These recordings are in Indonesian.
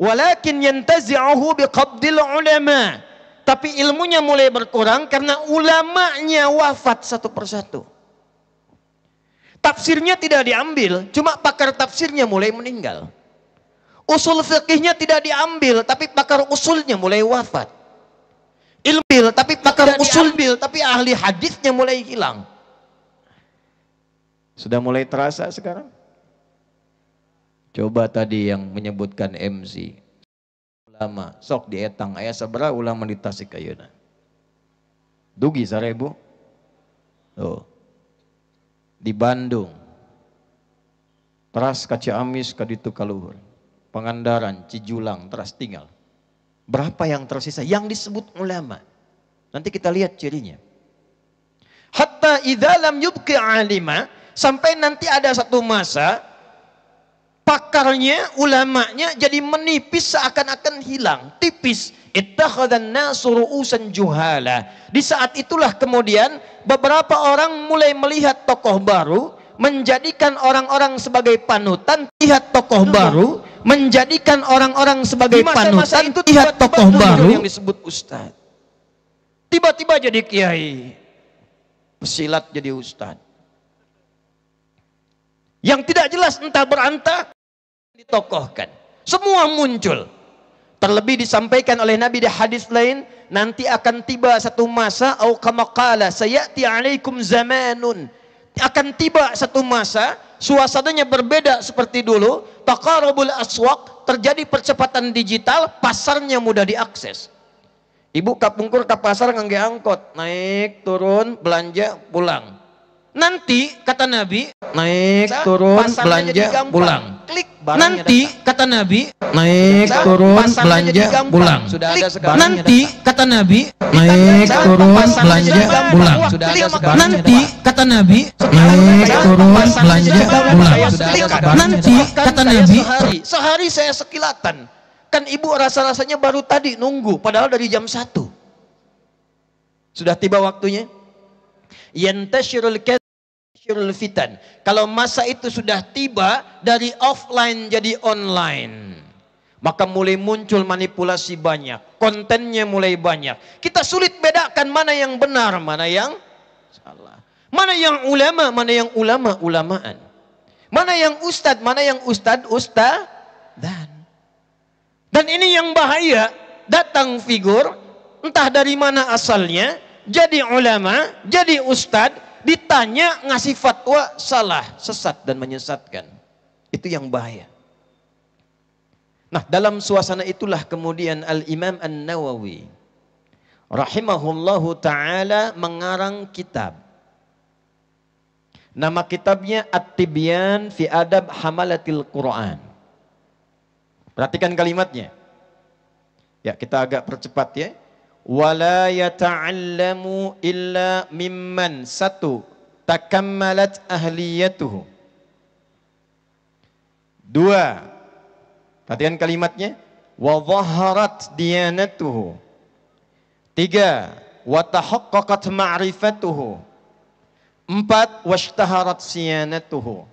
Walakin yantazi'uhu biqabdil ulama. Tapi ilmunya mulai berkurang karena ulamanya wafat satu persatu. Tafsirnya tidak diambil, cuma pakar tafsirnya mulai meninggal. Usul fikihnya tidak diambil, tapi pakar usulnya mulai wafat. Ilmu, tapi pakar usul, tapi ahli hadisnya mulai hilang. Sudah mulai terasa sekarang? Coba tadi yang menyebutkan MC. Ulama, sok dietang aya sabaraha ulama di Tasik ayeuna. Dugi 1000. Tuh. Di Bandung. Teras ka Ciamis ka ditu ka luhur. Pangandaran, Cijulang, teras tinggal. Berapa yang tersisa? Yang disebut ulama. Nanti kita lihat cirinya. Hatta idza lam yubqi alima, sampai nanti ada satu masa pakarnya, ulamanya jadi menipis seakan-akan hilang, tipis. Ittakhadhan nasu ru'usan juhala. Di saat itulah kemudian beberapa orang mulai melihat tokoh baru, menjadikan orang-orang sebagai panutan, lihat tokoh baru, menjadikan orang-orang sebagai panutan, itu lihat tokoh baru yang disebut ustaz. Tiba-tiba jadi kiai, pesilat jadi ustaz. Yang tidak jelas entah berantah ditokohkan. Semua muncul. Terlebih disampaikan oleh Nabi di hadis lain, nanti akan tiba satu masa, au kama qala sayati alaikum zamanun. Akan tiba satu masa, suasananya berbeda seperti dulu, taqarubul aswaq, terjadi percepatan digital, pasarnya mudah diakses. Ibu kapungkur ke pasar ngangge angkot, naik turun belanja pulang. Nanti kata Nabi, naik turun belanja pulang. Klik. Nanti kata Nabi, naik turun belanja pulang. Sudah ada sekarang. Nanti kata Nabi, naik turun belanja pulang. Sudah ada sekarang. Nanti kata Nabi, naik turun belanja pulang. Nanti kata Nabi, sehari saya sekilatan. Kan ibu rasa-rasanya baru tadi nunggu, padahal dari jam 1. Sudah tiba waktunya. Yantashirul fitan. Kalau masa itu sudah tiba, dari offline jadi online, maka mulai muncul manipulasi banyak, kontennya mulai banyak. Kita sulit bedakan mana yang benar, mana yang salah, mana yang ulama, mana yang ulama-ulamaan, mana yang ustad, mana yang ustad-ustadan. Dan ini yang bahaya, datang figur entah dari mana asalnya, jadi ulama, jadi ustad, ditanya ngasih fatwa salah, sesat dan menyesatkan. Itu yang bahaya. Nah, dalam suasana itulah kemudian Al-Imam An-Nawawi rahimahullahu ta'ala mengarang kitab. Nama kitabnya At-Tibyan fi Adab Hamalatil Quran. Perhatikan kalimatnya. Ya, kita agak percepat ya. Wala yata'allamu illa mimman satu takammalat ahliyatuhu. 2. Perhatikan kalimatnya. Wa dhaharat diyanatuhu. 3. Wa tahaqqaqat ma'rifatuhu. 4. Washtaharat siyanatuhu.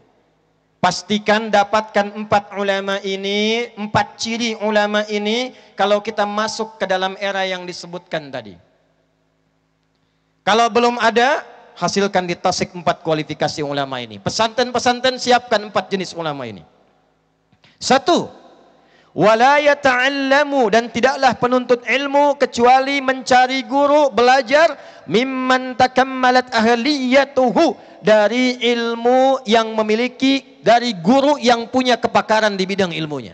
Pastikan dapatkan 4 ulama ini, 4 ciri ulama ini kalau kita masuk ke dalam era yang disebutkan tadi. Kalau belum ada, hasilkan di Tasik 4 kualifikasi ulama ini. Pesantren-pesantren siapkan 4 jenis ulama ini. 1. Wala yata'allamu, dan tidaklah penuntut ilmu kecuali mencari guru, belajar mimman takammalat ahliyatuhu, dari ilmu yang memiliki, dari guru yang punya kepakaran di bidang ilmunya.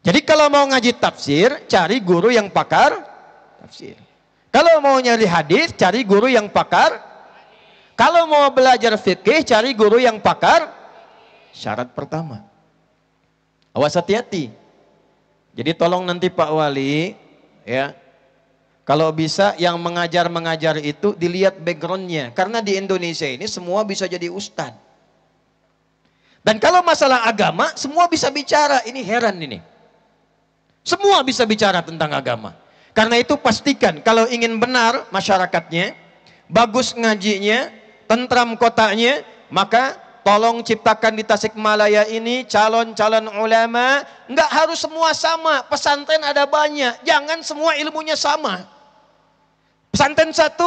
Jadi kalau mau ngaji tafsir, cari guru yang pakar tafsir. Kalau mau nyari hadis, cari guru yang pakar. Kalau mau belajar fikih, cari guru yang pakar. Syarat pertama. Awas hati-hati. Jadi tolong nanti Pak Wali, ya, kalau bisa yang mengajar itu dilihat backgroundnya. Karena di Indonesia ini semua bisa jadi ustadz. Dan kalau masalah agama, semua bisa bicara. Ini heran ini. Semua bisa bicara tentang agama. Karena itu pastikan kalau ingin benar masyarakatnya, bagus ngajinya, tentram kotanya, maka tolong ciptakan di Tasikmalaya ini calon-calon ulama, nggak harus semua sama. Pesantren ada banyak, jangan semua ilmunya sama. Pesantren 1,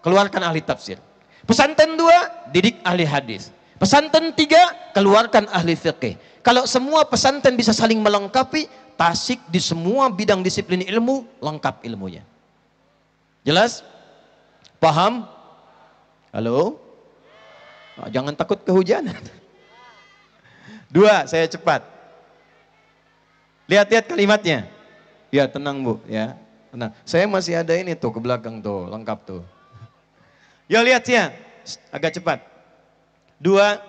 keluarkan ahli tafsir. Pesantren 2, didik ahli hadis. Pesantren 3, keluarkan ahli fiqih. Kalau semua pesantren bisa saling melengkapi, Tasik di semua bidang disiplin ilmu, lengkap ilmunya. Jelas? Paham? Halo? Oh, jangan takut kehujanan. 2, saya cepat. Lihat-lihat kalimatnya. Ya, tenang Bu, ya. Tenang. Saya masih ada ini tuh ke belakang tuh, lengkap tuh. Ya, lihat ya. Agak cepat. 2,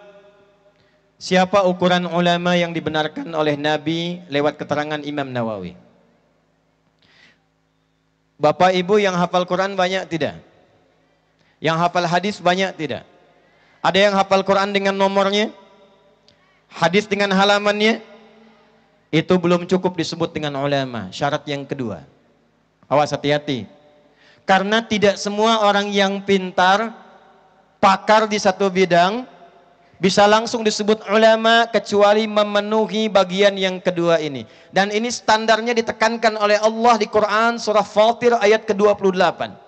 siapa ukuran ulama yang dibenarkan oleh Nabi lewat keterangan Imam Nawawi? Bapak Ibu yang hafal Quran banyak tidak? Yang hafal hadis banyak tidak? Ada yang hafal Quran dengan nomornya? Hadis dengan halamannya? Itu belum cukup disebut dengan ulama. Syarat yang kedua. Awas, hati-hati. Karena tidak semua orang yang pintar, pakar di satu bidang, bisa langsung disebut ulama kecuali memenuhi bagian yang kedua ini. Dan ini standarnya ditekankan oleh Allah di Quran surah Fatir ayat ke-28.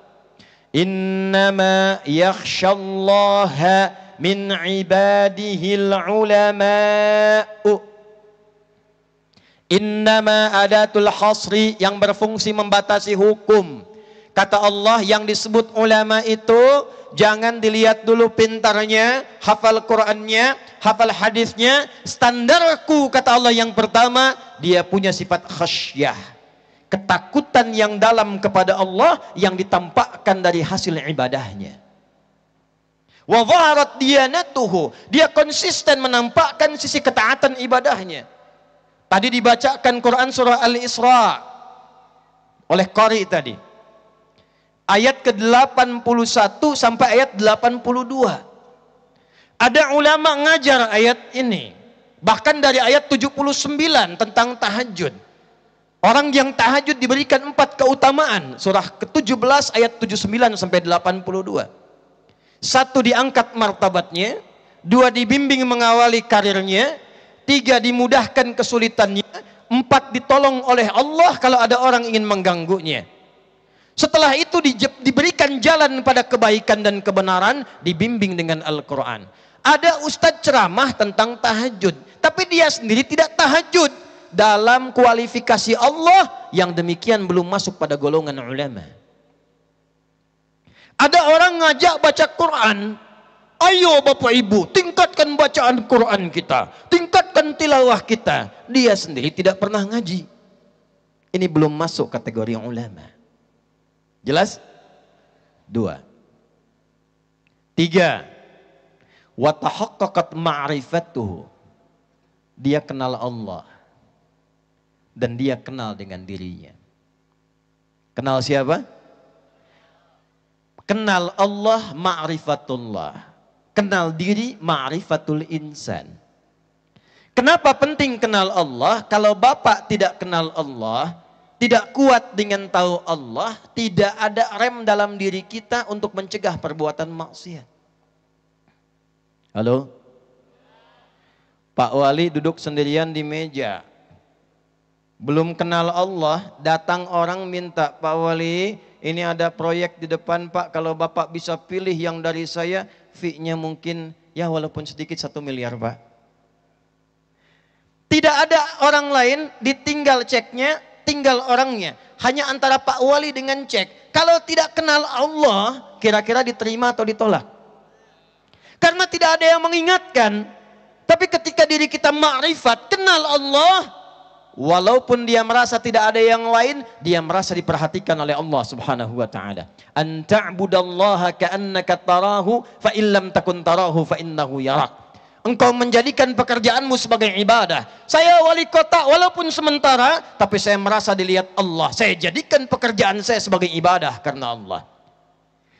Innama yakhshallaha min ibadihil ulama'u. Innama adatul hasri, yang berfungsi membatasi hukum. Kata Allah, yang disebut ulama itu jangan dilihat dulu pintarnya, hafal Qurannya, hafal hadisnya. Standarku, kata Allah, yang pertama, dia punya sifat khasyah, ketakutan yang dalam kepada Allah yang ditampakkan dari hasil ibadahnya. Wa dhaharat diyanatuhu, dia konsisten menampakkan sisi ketaatan ibadahnya. Tadi dibacakan Quran surah Al-Isra oleh Qari tadi. Ayat ke-81 sampai ayat 82. Ada ulama ngajar ayat ini. Bahkan dari ayat 79 tentang tahajud. Orang yang tahajud diberikan 4 keutamaan. Surah ke-17 ayat 79 sampai 82. 1, diangkat martabatnya. 2, dibimbing mengawali karirnya. 3, dimudahkan kesulitannya. 4, ditolong oleh Allah kalau ada orang ingin mengganggunya. Setelah itu diberikan jalan pada kebaikan dan kebenaran, dibimbing dengan Al-Quran. Ada ustadz ceramah tentang tahajud, tapi dia sendiri tidak tahajud. Dalam kualifikasi Allah, yang demikian belum masuk pada golongan ulama. Ada orang ngajak baca Quran. Ayo Bapak Ibu, tingkatkan bacaan Quran kita, tingkatkan tilawah kita. Dia sendiri tidak pernah ngaji. Ini belum masuk kategori ulama. Jelas? 2. 3. Wa tahaqqaqat ma'rifatuhu. Dia kenal Allah dan dia kenal dengan dirinya. Kenal siapa? Kenal Allah, ma'rifatullah. Kenal diri, ma'rifatul insan. Kenapa penting kenal Allah? Kalau Bapak tidak kenal Allah, tidak kuat dengan tahu Allah, tidak ada rem dalam diri kita untuk mencegah perbuatan maksiat. Halo? Pak Wali duduk sendirian di meja. Belum kenal Allah, datang orang minta, Pak Wali, ini ada proyek di depan Pak, kalau Bapak bisa pilih yang dari saya, fee-nya mungkin, ya walaupun sedikit 1 miliar Pak. Tidak ada orang lain, ditinggal ceknya, tinggal orangnya. Hanya antara Pak Wali dengan cek. Kalau tidak kenal Allah, kira-kira diterima atau ditolak? Karena tidak ada yang mengingatkan. Tapi ketika diri kita ma'rifat, kenal Allah, walaupun dia merasa tidak ada yang lain, dia merasa diperhatikan oleh Allah Subhanahu wa taala. An ta'budallaha ka'annaka tarahu fa illam takun tarahu fa innahu yarak. Engkau menjadikan pekerjaanmu sebagai ibadah. Saya wali kota walaupun sementara, tapi saya merasa dilihat Allah. Saya jadikan pekerjaan saya sebagai ibadah karena Allah.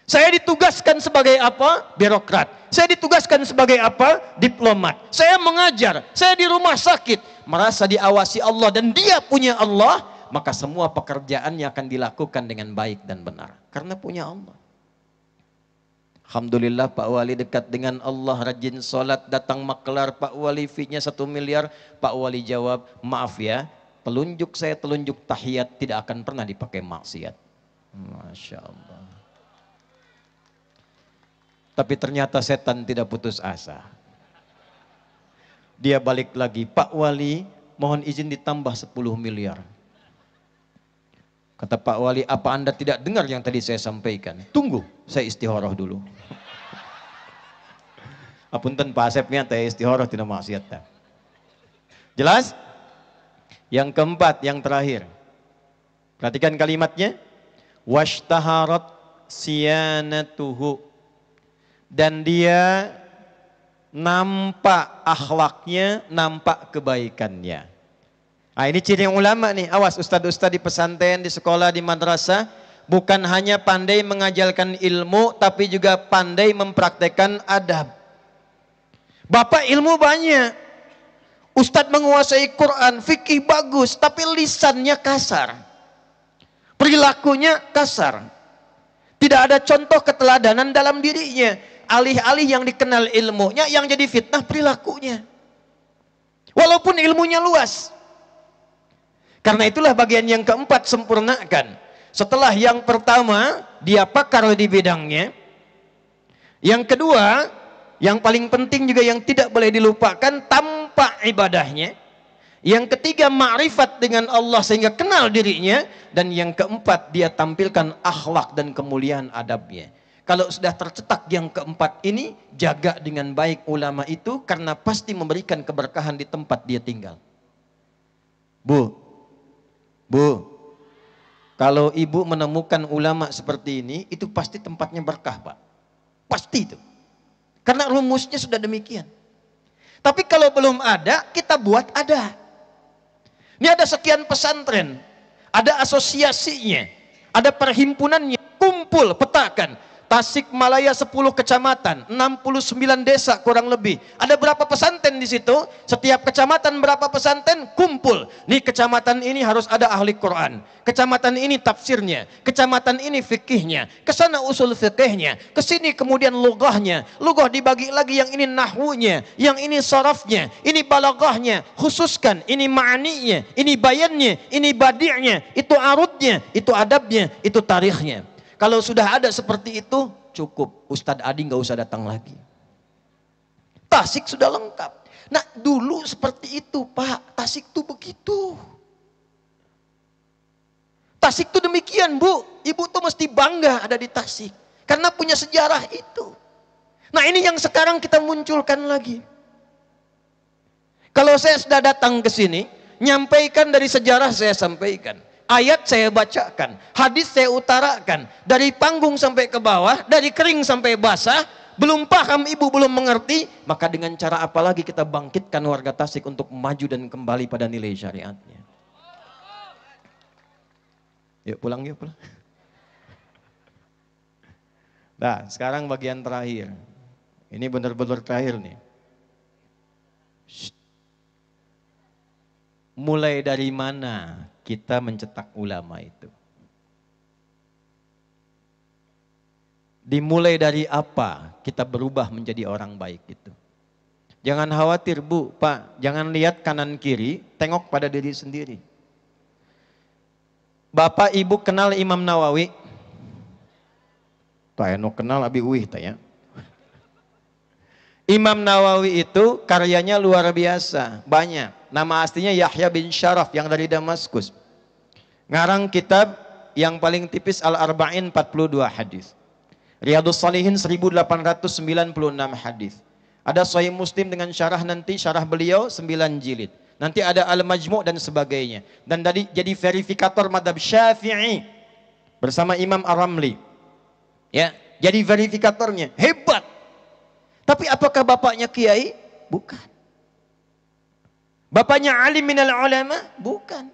Saya ditugaskan sebagai apa? Birokrat. Saya ditugaskan sebagai apa? Diplomat. Saya mengajar. Saya di rumah sakit. Merasa diawasi Allah dan dia punya Allah, maka semua pekerjaannya akan dilakukan dengan baik dan benar. Karena punya Allah. Alhamdulillah Pak Wali dekat dengan Allah, rajin sholat, datang maklar, Pak Wali fee-nya 1 miliar. Pak Wali jawab, maaf ya, telunjuk saya telunjuk tahiyat tidak akan pernah dipakai maksiat. Masya Allah. Tapi ternyata setan tidak putus asa. Dia balik lagi, Pak Wali mohon izin ditambah 10 miliar. Kata Pak Wali, apa Anda tidak dengar yang tadi saya sampaikan? Tunggu, saya istikharah dulu. Apunten Pak Asepnya, saya istikharah tidak maksiat. Jelas? Yang keempat, yang terakhir. Perhatikan kalimatnya. Washtaharat siyanatuhu. Dan dia nampak akhlaknya, nampak kebaikannya. Nah, ini ciri ulama nih. Awas ustadz-ustadz di pesantren, di sekolah, di madrasah, bukan hanya pandai mengajarkan ilmu, tapi juga pandai mempraktekkan adab. Bapak ilmu banyak, ustadz menguasai Quran, fikih bagus, tapi lisannya kasar, perilakunya kasar, tidak ada contoh keteladanan dalam dirinya. Alih-alih yang dikenal ilmunya, yang jadi fitnah perilakunya, walaupun ilmunya luas. Karena itulah bagian yang keempat, sempurnakan. Setelah yang pertama, dia pakar di bidangnya. Yang kedua, yang paling penting juga yang tidak boleh dilupakan, tampak ibadahnya. Yang ketiga, ma'rifat dengan Allah sehingga kenal dirinya. Dan yang keempat, dia tampilkan akhlak dan kemuliaan adabnya. Kalau sudah tercetak yang keempat ini, jaga dengan baik ulama itu, karena pasti memberikan keberkahan di tempat dia tinggal. Bu, kalau ibu menemukan ulama seperti ini, itu pasti tempatnya berkah, Pak. Pasti itu. Karena rumusnya sudah demikian. Tapi kalau belum ada, kita buat ada. Ini ada sekian pesantren, ada asosiasinya, ada perhimpunannya, kumpul, petakan. Tasikmalaya 10 kecamatan, 69 desa kurang lebih. Ada berapa pesantren di situ? Setiap kecamatan berapa pesantren? Kumpul. Nih kecamatan ini harus ada ahli Quran. Kecamatan ini tafsirnya. Kecamatan ini fikihnya. Kesana usul fikihnya. Kesini kemudian lugahnya. Lugah dibagi lagi, yang ini nahwunya, yang ini sarafnya, ini balaghahnya. Khususkan ini ma'aninya, ini bayannya, ini badi'nya, itu arudnya, itu adabnya, itu tarikhnya. Kalau sudah ada seperti itu, cukup. Ustadz Adi nggak usah datang lagi. Tasik sudah lengkap. Nah dulu seperti itu Pak. Tasik tuh begitu. Tasik tuh demikian Bu. Ibu tuh mesti bangga ada di Tasik. Karena punya sejarah itu. Nah ini yang sekarang kita munculkan lagi. Kalau saya sudah datang ke sini, nyampaikan dari sejarah saya sampaikan. Ayat saya bacakan, hadis saya utarakan, dari panggung sampai ke bawah, dari kering sampai basah. Belum paham ibu, belum mengerti, maka dengan cara apa lagi kita bangkitkan warga Tasik untuk maju dan kembali pada nilai syariatnya. Yuk pulang, yuk pulang. Nah sekarang bagian terakhir, ini benar-benar terakhir nih. Mulai dari mana kita mencetak ulama itu? Dimulai dari apa kita berubah menjadi orang baik itu? Jangan khawatir Bu, Pak, jangan lihat kanan kiri, tengok pada diri sendiri. Bapak Ibu kenal Imam Nawawi? Tak kenal Abi Uwih tanya. Imam Nawawi itu karyanya luar biasa, banyak. Nama aslinya Yahya bin Syaraf yang dari Damaskus. Ngarang kitab yang paling tipis Al-Arba'in 42 hadis. Riyadhus Shalihin 1896 hadis. Ada Sahih Muslim dengan syarah nanti, syarah beliau 9 jilid. Nanti ada Al-Majmu' dan sebagainya. Dan tadi jadi verifikator madhab Syafi'i bersama Imam Ar-Ramli. Ya, jadi verifikatornya hebat. Tapi apakah bapaknya kiai? Bukan. Bapaknya alim minal ulama? Bukan.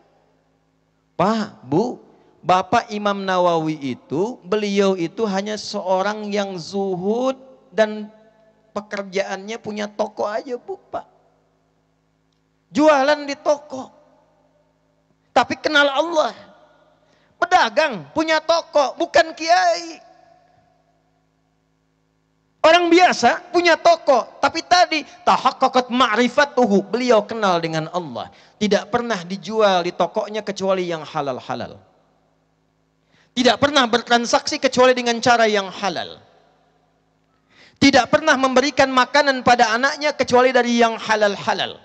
Pak, Bu, Bapak Imam Nawawi itu, beliau itu hanya seorang yang zuhud dan pekerjaannya punya toko aja Bu, Pak. Jualan di toko. Tapi kenal Allah. Pedagang, punya toko, bukan kiai. Orang biasa punya toko, tapi tadi tahaqqaqat ma'rifatuhu, beliau kenal dengan Allah. Tidak pernah dijual di tokonya kecuali yang halal-halal. Tidak pernah bertransaksi kecuali dengan cara yang halal. Tidak pernah memberikan makanan pada anaknya kecuali dari yang halal-halal.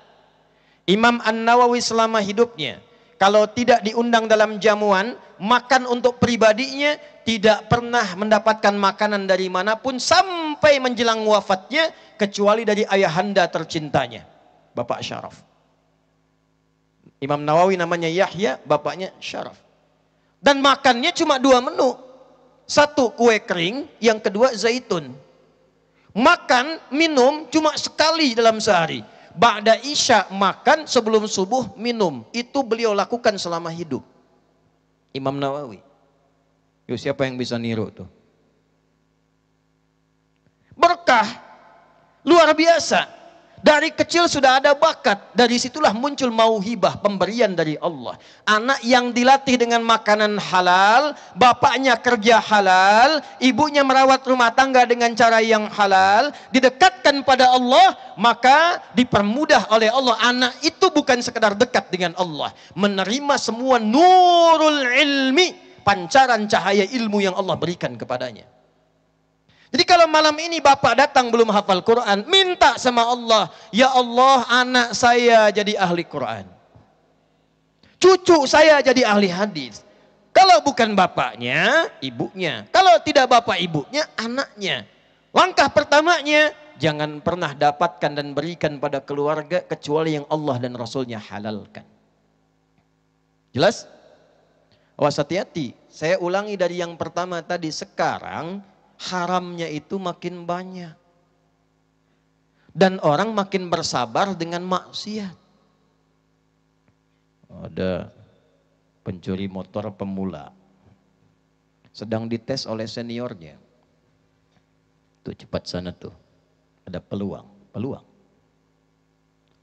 Imam An-Nawawi selama hidupnya, kalau tidak diundang dalam jamuan, makan untuk pribadinya, tidak pernah mendapatkan makanan dari manapun sampai menjelang wafatnya, kecuali dari ayahanda tercintanya, Bapak Syaraf. Imam Nawawi namanya Yahya, bapaknya Syaraf. Dan makannya cuma 2 menu. Satu kue kering, yang kedua zaitun. Makan, minum cuma sekali dalam sehari. Ba'da isya makan, sebelum subuh minum. Itu beliau lakukan selama hidup. Imam Nawawi. Yuk, siapa yang bisa niru tuh? Berkah luar biasa. Dari kecil sudah ada bakat. Dari situlah muncul mauhibah, pemberian dari Allah. Anak yang dilatih dengan makanan halal, bapaknya kerja halal, ibunya merawat rumah tangga dengan cara yang halal, didekatkan pada Allah, maka dipermudah oleh Allah. Anak itu bukan sekedar dekat dengan Allah, menerima semua nurul ilmi, pancaran cahaya ilmu yang Allah berikan kepadanya. Jadi kalau malam ini bapak datang belum hafal Quran, minta sama Allah, ya Allah, anak saya jadi ahli Quran, cucu saya jadi ahli hadis. Kalau bukan bapaknya, ibunya. Kalau tidak bapak ibunya, anaknya. Langkah pertamanya, jangan pernah dapatkan dan berikan pada keluarga kecuali yang Allah dan Rasulnya halalkan. Jelas? Awas, hati-hati. Saya ulangi dari yang pertama tadi. Sekarang haramnya itu makin banyak. Dan orang makin bersabar dengan maksiat. Ada pencuri motor pemula, sedang dites oleh seniornya. Tuh, cepat sana tuh, ada peluang.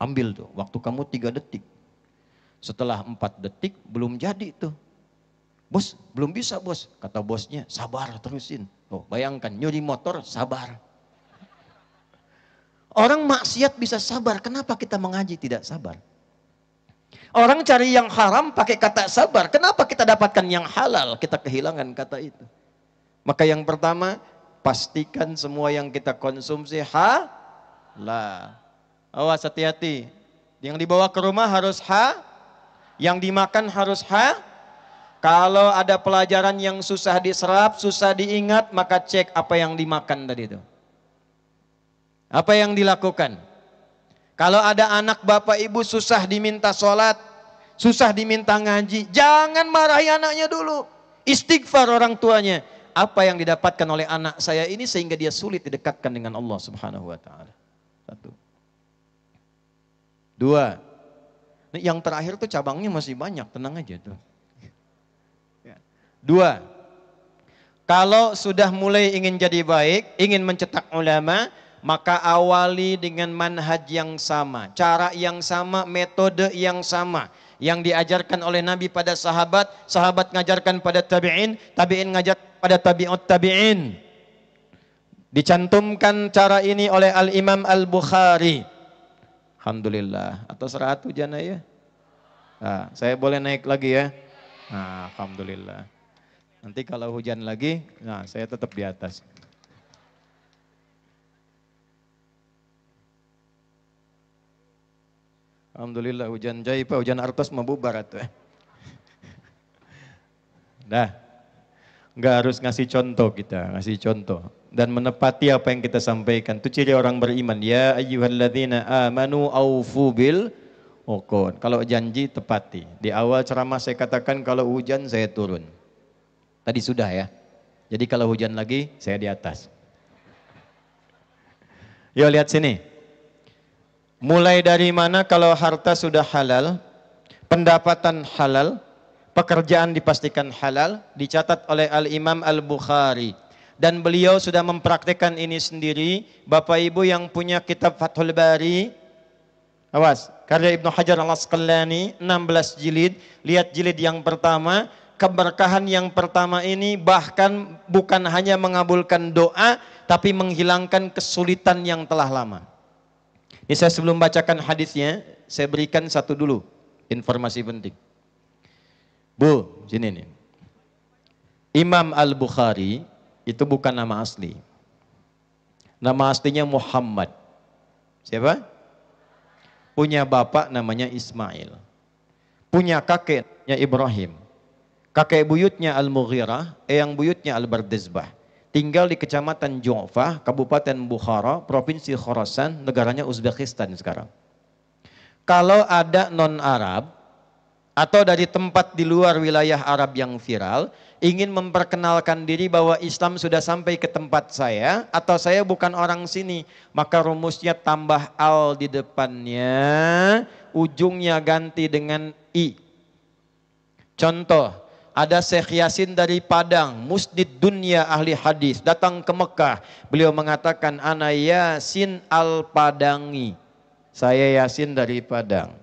Ambil tuh, waktu kamu 3 detik. Setelah 4 detik belum jadi tuh. Bos, belum bisa bos. Kata bosnya, sabar terusin. Oh, bayangkan, nyuri motor, sabar. Orang maksiat bisa sabar, kenapa kita mengaji tidak sabar? Orang cari yang haram pakai kata sabar, kenapa kita dapatkan yang halal? Kita kehilangan kata itu. Maka yang pertama, pastikan semua yang kita konsumsi halal. Awas, hati-hati. Yang dibawa ke rumah harus yang dimakan harus Kalau ada pelajaran yang susah diserap, susah diingat, maka cek apa yang dimakan tadi itu. Apa yang dilakukan. Kalau ada anak bapak ibu susah diminta sholat, susah diminta ngaji, jangan marahi anaknya dulu. Istighfar orang tuanya. Apa yang didapatkan oleh anak saya ini sehingga dia sulit didekatkan dengan Allah Subhanahu wa ta'ala. 1. 2. Yang terakhir tuh cabangnya masih banyak, tenang aja tuh. 2. Kalau sudah mulai ingin jadi baik, ingin mencetak ulama, maka awali dengan manhaj yang sama, cara yang sama, metode yang sama. Yang diajarkan oleh Nabi pada sahabat, sahabat ngajarkan pada tabi'in, tabi'in ngajar pada tabi'ut tabi'in. Dicantumkan cara ini oleh Al-Imam Al-Bukhari. Alhamdulillah. Atas ratu jana ya. Nah, saya boleh naik lagi ya. Nah, alhamdulillah. Nanti kalau hujan lagi, nah saya tetap di atas. Alhamdulillah hujan jaipa, hujan artos mabubar atuh. Dah, nggak harus ngasih contoh kita, ngasih contoh dan menepati apa yang kita sampaikan. Itu ciri orang beriman. Ya ayyuhalladzina amanu aufu bil uqud. Kalau janji tepati. Di awal ceramah saya katakan kalau hujan saya turun. Tadi sudah ya. Jadi kalau hujan lagi saya di atas. Yuk lihat sini. Mulai dari mana kalau harta sudah halal, pendapatan halal, pekerjaan dipastikan halal, dicatat oleh Al-Imam Al-Bukhari. Dan beliau sudah mempraktikkan ini sendiri. Bapak Ibu yang punya kitab Fathul Bari, awas, karya Ibnu Hajar Al-Asqalani, 16 jilid. Lihat jilid yang pertama, keberkahan yang pertama ini bahkan bukan hanya mengabulkan doa, tapi menghilangkan kesulitan yang telah lama. Ini saya sebelum bacakan hadisnya, saya berikan satu dulu informasi penting. Bu, sini nih. Imam Al-Bukhari itu bukan nama asli. Nama aslinya Muhammad. Siapa? Punya bapak namanya Ismail. Punya kakeknya Ibrahim. Kakek buyutnya Al-Mughirah, eyang buyutnya Al-Bardizbah. Tinggal di kecamatan Ju'fah, Kabupaten Bukhara, Provinsi Khorasan, negaranya Uzbekistan sekarang. Kalau ada non-Arab, atau dari tempat di luar wilayah Arab yang viral, ingin memperkenalkan diri bahwa Islam sudah sampai ke tempat saya, atau saya bukan orang sini, maka rumusnya tambah al di depannya, ujungnya ganti dengan i. Contoh, ada Syekh Yasin dari Padang, musnid dunia ahli hadis, datang ke Mekah. Beliau mengatakan, ana Yasin al-Padangi. Saya Yasin dari Padang.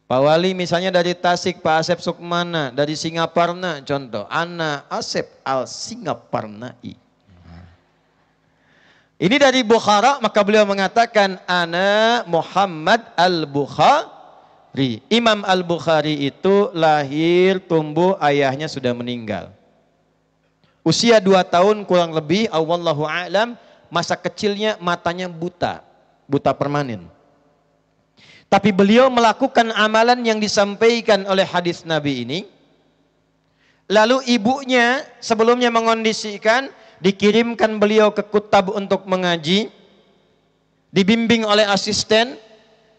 Pak Wali misalnya dari Tasik, Pak Asep Sukmana, dari Singaparna contoh. Ana Asep al-Singaparnai. Ini dari Bukhara, maka beliau mengatakan, ana Muhammad al-Bukhari. Imam Al-Bukhari itu lahir, tumbuh, ayahnya sudah meninggal. Usia 2 tahun kurang lebih, wallahu a'lam, masa kecilnya matanya buta, buta permanen. Tapi beliau melakukan amalan yang disampaikan oleh hadis Nabi ini. Lalu ibunya sebelumnya mengondisikan, dikirimkan beliau ke kutab untuk mengaji, dibimbing oleh asisten.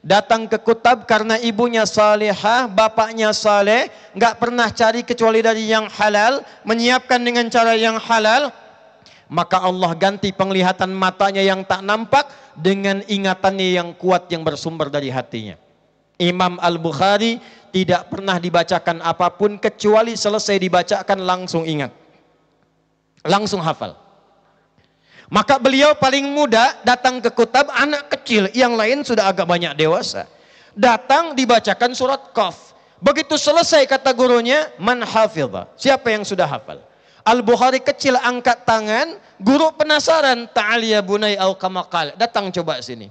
Datang ke kutab karena ibunya salihah, bapaknya saleh, nggak pernah cari kecuali dari yang halal, menyiapkan dengan cara yang halal. Maka Allah ganti penglihatan matanya yang tak nampak dengan ingatannya yang kuat yang bersumber dari hatinya. Imam Al-Bukhari tidak pernah dibacakan apapun kecuali selesai dibacakan langsung ingat, langsung hafal. Maka beliau paling muda datang ke kutab, anak kecil, yang lain sudah agak banyak dewasa. Datang dibacakan surat Qaf. Begitu selesai kata gurunya, man hafidha, siapa yang sudah hafal? Al-Bukhari kecil angkat tangan, guru penasaran, ta'al ya bunai au kama qala, datang coba sini.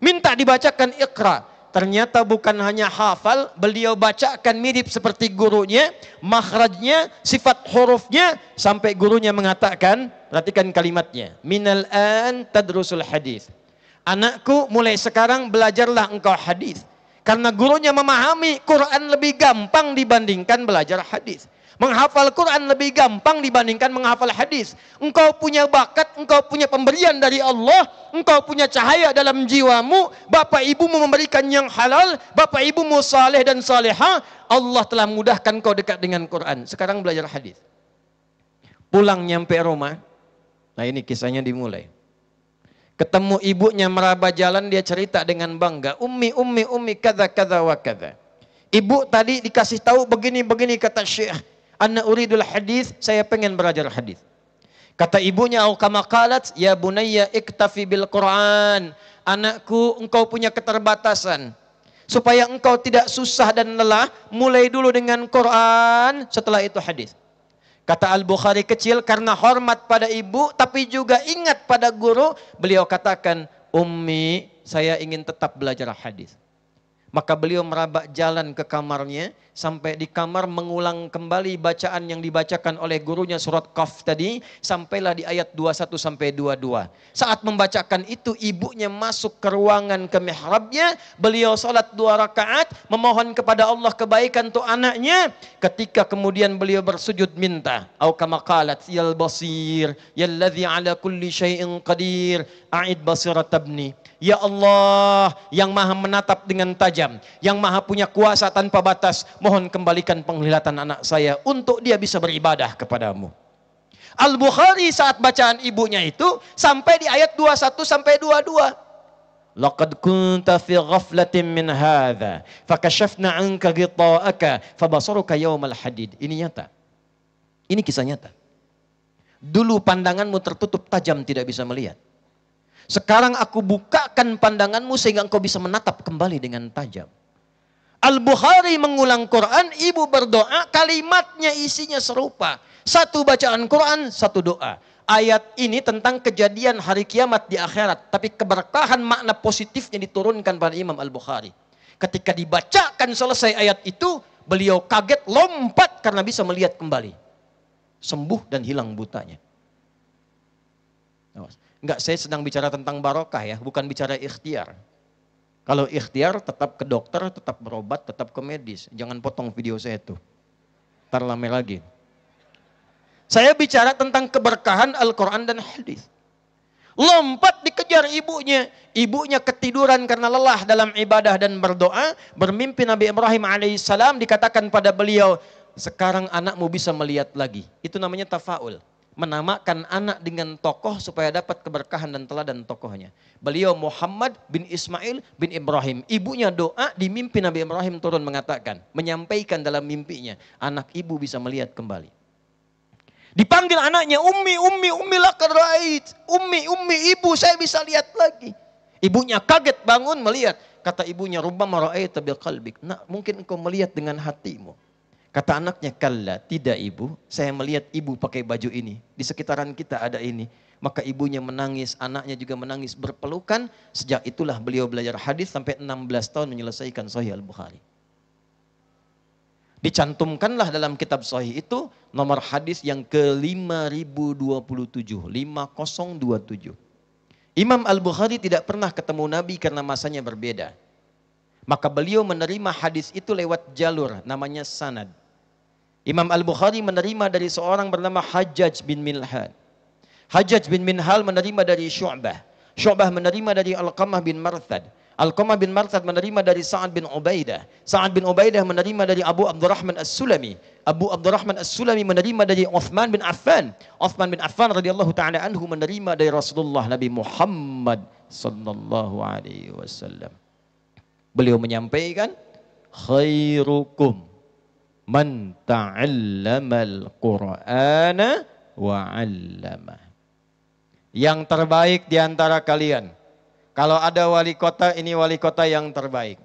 Minta dibacakan Iqra. Ternyata bukan hanya hafal, beliau bacakan mirip seperti gurunya, makhrajnya, sifat hurufnya, sampai gurunya mengatakan, perhatikan kalimatnya, minal an tadrusul hadis. Anakku, mulai sekarang belajarlah engkau hadis. Karena gurunya memahami Quran lebih gampang dibandingkan belajar hadis. Menghafal Quran lebih gampang dibandingkan menghafal hadis. Engkau punya bakat, engkau punya pemberian dari Allah, engkau punya cahaya dalam jiwamu, bapak ibumu memberikan yang halal, bapak ibumu saleh dan salehah, Allah telah mudahkan kau dekat dengan Quran. Sekarang belajar hadis. Pulang nyampe rumah, nah ini kisahnya dimulai. Ketemu ibunya meraba jalan, dia cerita dengan bangga, ummi kada kada wa kada. Ibu tadi dikasih tahu begini kata Syekh, ana uridul hadis, saya pengen belajar hadis. Kata ibunya, au kama qalat, ya bunayya iktafi bil Quran. Anakku, engkau punya keterbatasan. Supaya engkau tidak susah dan lelah, mulai dulu dengan Quran, setelah itu hadis. Kata Al-Bukhari kecil, karena hormat pada ibu, tapi juga ingat pada guru, beliau katakan, ummi, saya ingin tetap belajar hadis. Maka beliau meraba jalan ke kamarnya, sampai di kamar mengulang kembali bacaan yang dibacakan oleh gurunya surat Qaf tadi, sampailah di ayat 21 sampai 22. Saat membacakan itu, ibunya masuk ke ruangan ke mihrabnya, beliau salat 2 rakaat, memohon kepada Allah kebaikan untuk anaknya. Ketika kemudian beliau bersujud minta, au kama qalat yal basir, yalladzi ala kulli syai'in qadir, a'id basirat ibni. Ya Allah yang maha menatap dengan tajam, yang maha punya kuasa tanpa batas, mohon kembalikan penglihatan anak saya untuk dia bisa beribadah kepadamu. Al-Bukhari saat bacaan ibunya itu sampai di ayat 21 sampai 22. Laqad kunta fi ghaflatin min hadza fakashafna 'anka ghita'aka fabasaruka yawmal hadid. Ini nyata. Ini kisah nyata. Dulu pandanganmu tertutup tajam, tidak bisa melihat. Sekarang aku bukakan pandanganmu sehingga engkau bisa menatap kembali dengan tajam. Al-Bukhari mengulang Quran, ibu berdoa, kalimatnya isinya serupa. Satu bacaan Quran, satu doa. Ayat ini tentang kejadian hari kiamat di akhirat. Tapi keberkahan makna positifnya diturunkan pada Imam Al-Bukhari. Ketika dibacakan selesai ayat itu, beliau kaget, lompat karena bisa melihat kembali. Sembuh dan hilang butanya. Enggak, saya sedang bicara tentang barokah ya, bukan bicara ikhtiar. Kalau ikhtiar tetap ke dokter, tetap berobat, tetap ke medis. Jangan potong video saya itu. Ntar lama lagi. Saya bicara tentang keberkahan Al-Quran dan hadis. Lompat dikejar ibunya. Ibunya ketiduran karena lelah dalam ibadah dan berdoa. Bermimpi Nabi Ibrahim alaihissalam, dikatakan pada beliau, sekarang anakmu bisa melihat lagi. Itu namanya tafaul. Menamakan anak dengan tokoh supaya dapat keberkahan dan teladan tokohnya. Beliau Muhammad bin Ismail bin Ibrahim. Ibunya doa, di mimpi Nabi Ibrahim turun mengatakan, menyampaikan dalam mimpinya, anak ibu bisa melihat kembali. Dipanggil anaknya, ummi laqad ra'ait. Ummi, ibu, saya bisa lihat lagi. Ibunya kaget bangun melihat. Kata ibunya, rubbama ra'aita biqalbik. Nak, mungkin engkau melihat dengan hatimu. Kata anaknya, kalla, tidak ibu. Saya melihat ibu pakai baju ini. Di sekitaran kita ada ini. Maka ibunya menangis, anaknya juga menangis berpelukan. Sejak itulah beliau belajar hadis sampai 16 tahun menyelesaikan Sahih Al-Bukhari. Dicantumkanlah dalam kitab Sahih itu nomor hadis yang ke-5027. 5027. Imam Al-Bukhari tidak pernah ketemu Nabi karena masanya berbeda. Maka beliau menerima hadis itu lewat jalur namanya sanad. Imam Al-Bukhari menerima dari seorang bernama Hajjaj bin Minhal. Hajjaj bin Minhal menerima dari Syu'bah. Syu'bah menerima dari Alqamah bin Marthad. Alqamah bin Marthad menerima dari Sa'ad bin Ubaidah. Sa'ad bin Ubaidah menerima dari Abu Abdurrahman As-Sulami. Abu Abdurrahman As-Sulami menerima dari Uthman bin Affan. Uthman bin Affan radhiyallahu ta'ala anhu menerima dari Rasulullah Nabi Muhammad sallallahu alaihi wasallam. Beliau menyampaikan, khairukum man ta'allamal Qur'ana wa 'allama. Yang terbaik di antara kalian. Kalau ada wali kota, ini wali kota yang terbaik.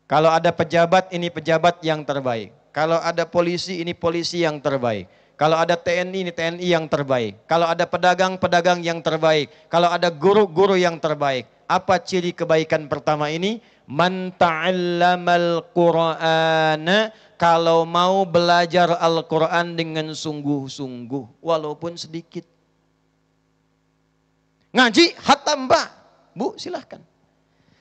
Kalau ada pejabat, ini pejabat yang terbaik. Kalau ada polisi, ini polisi yang terbaik. Kalau ada TNI, ini TNI yang terbaik. Kalau ada pedagang, pedagang yang terbaik. Kalau ada guru, guru yang terbaik. Apa ciri kebaikan pertama ini? Man ta'allamal Qur'ana, kalau mau belajar Al-Quran dengan sungguh-sungguh, walaupun sedikit. Ngaji, hatam mbak, bu silahkan.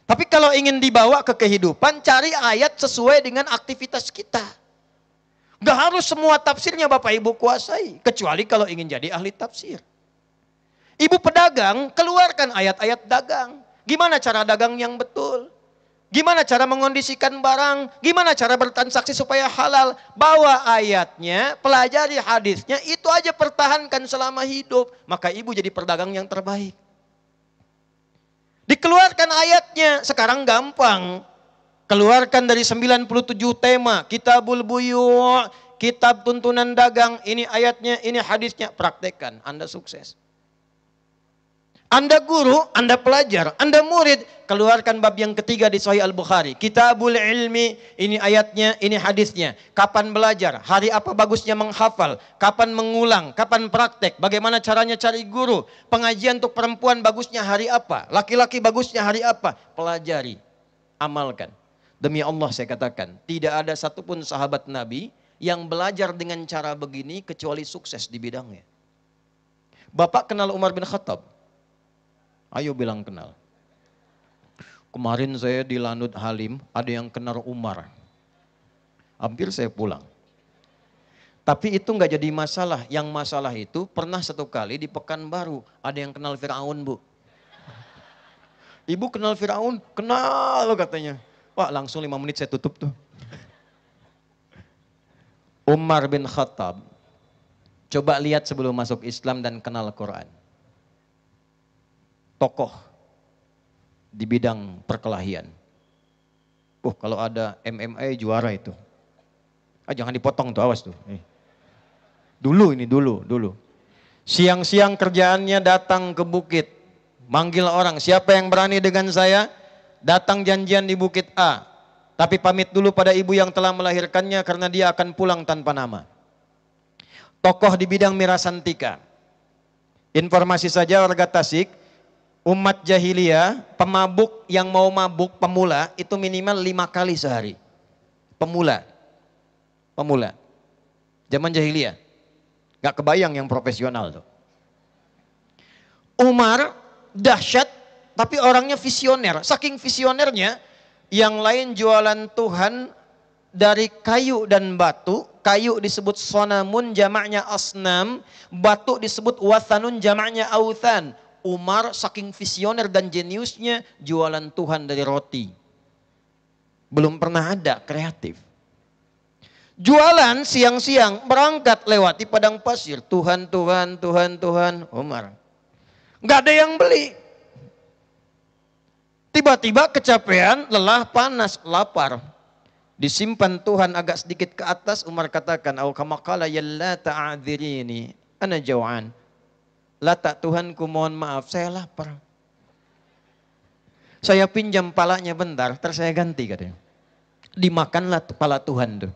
Tapi kalau ingin dibawa ke kehidupan, cari ayat sesuai dengan aktivitas kita. Gak harus semua tafsirnya Bapak Ibu kuasai, kecuali kalau ingin jadi ahli tafsir. Ibu pedagang, keluarkan ayat-ayat dagang. Gimana cara dagang yang betul? Gimana cara mengondisikan barang? Gimana cara bertransaksi supaya halal? Bawa ayatnya, pelajari hadisnya, itu aja pertahankan selama hidup. Maka ibu jadi pedagang yang terbaik. Dikeluarkan ayatnya, sekarang gampang. Keluarkan dari 97 tema, Kitabul Buyu', kitab tuntunan dagang, ini ayatnya, ini hadisnya, praktekkan, Anda sukses. Anda guru, Anda pelajar, Anda murid, keluarkan bab yang ketiga di Sahih Al-Bukhari. Kitabul Ilmi, ini ayatnya, ini hadisnya. Kapan belajar, hari apa bagusnya menghafal, kapan mengulang, kapan praktek, bagaimana caranya cari guru. Pengajian untuk perempuan bagusnya hari apa, laki-laki bagusnya hari apa. Pelajari, amalkan. Demi Allah saya katakan, tidak ada satupun sahabat Nabi yang belajar dengan cara begini kecuali sukses di bidangnya. Bapak kenal Umar bin Khattab? Ayo bilang kenal. Kemarin saya di Lanut Halim, ada yang kenal Umar. Hampir saya pulang. Tapi itu nggak jadi masalah. Yang masalah itu pernah satu kali di Pekanbaru, ada yang kenal Firaun, Bu. Ibu kenal Firaun? Kenal katanya. Wah, langsung 5 menit saya tutup tuh. Umar bin Khattab, coba lihat sebelum masuk Islam dan kenal Quran. Tokoh di bidang perkelahian. Kalau ada MMA juara itu. Jangan dipotong tuh, awas tuh. Dulu. Siang-siang kerjaannya datang ke bukit. Manggil orang, siapa yang berani dengan saya? Datang janjian di bukit A. Tapi pamit dulu pada ibu yang telah melahirkannya karena dia akan pulang tanpa nama. Tokoh di bidang mirasantika. Informasi saja warga Tasik, umat jahiliyah, pemabuk yang mau mabuk, pemula, itu minimal 5 kali sehari. Pemula. Zaman jahiliyah. Gak kebayang yang profesional tuh. Umar dahsyat, tapi orangnya visioner. Saking visionernya, yang lain jualan Tuhan dari kayu dan batu. Kayu disebut sonamun, jamaknya asnam. Batu disebut wathanun, jamaknya authan. Umar saking visioner dan jeniusnya jualan Tuhan dari roti. Belum pernah ada kreatif. Jualan siang-siang, berangkat lewati padang pasir. Tuhan, Umar. Nggak ada yang beli. Tiba-tiba kecapean, lelah, panas, lapar. Disimpan Tuhan agak sedikit ke atas, Umar katakan, "Au kama qala ya Lata a'dhirini, ana jau'an." Lata, Tuhanku mohon maaf, saya lapar. Saya pinjam palanya bentar, terus saya ganti katanya. Dimakanlah kepala Tuhan tuh.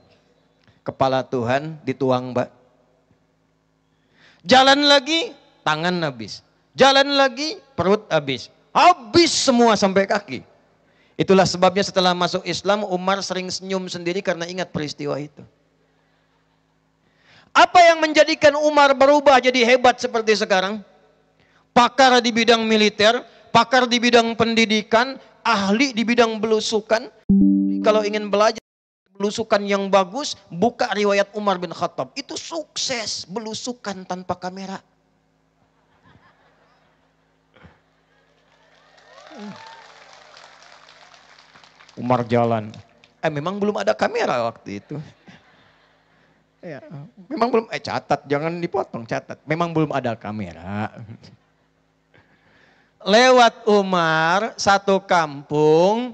Kepala Tuhan dituang, Mbak. Jalan lagi, tangan habis. Jalan lagi, perut habis. Habis semua sampai kaki. Itulah sebabnya setelah masuk Islam, Umar sering senyum sendiri karena ingat peristiwa itu. Apa yang menjadikan Umar berubah jadi hebat seperti sekarang? Pakar di bidang militer, pakar di bidang pendidikan, ahli di bidang belusukan. Kalau ingin belajar belusukan yang bagus, buka riwayat Umar bin Khattab. Itu sukses belusukan tanpa kamera. Umar jalan. Memang belum ada kamera waktu itu. Ya, memang belum, catat, jangan dipotong, catat. Memang belum ada kamera. Lewat Umar, satu kampung,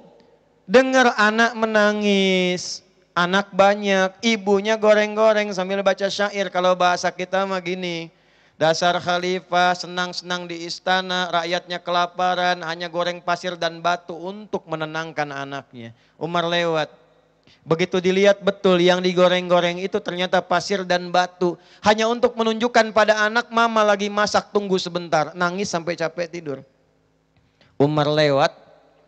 dengar anak menangis. Anak banyak, ibunya goreng-goreng sambil baca syair. Kalau bahasa kita mah gini. Dasar khalifah senang-senang di istana, rakyatnya kelaparan, hanya goreng pasir dan batu untuk menenangkan anaknya. Umar lewat. Begitu dilihat betul yang digoreng-goreng itu ternyata pasir dan batu. Hanya untuk menunjukkan pada anak, mama lagi masak, tunggu sebentar. Nangis sampai capek tidur. Umar lewat,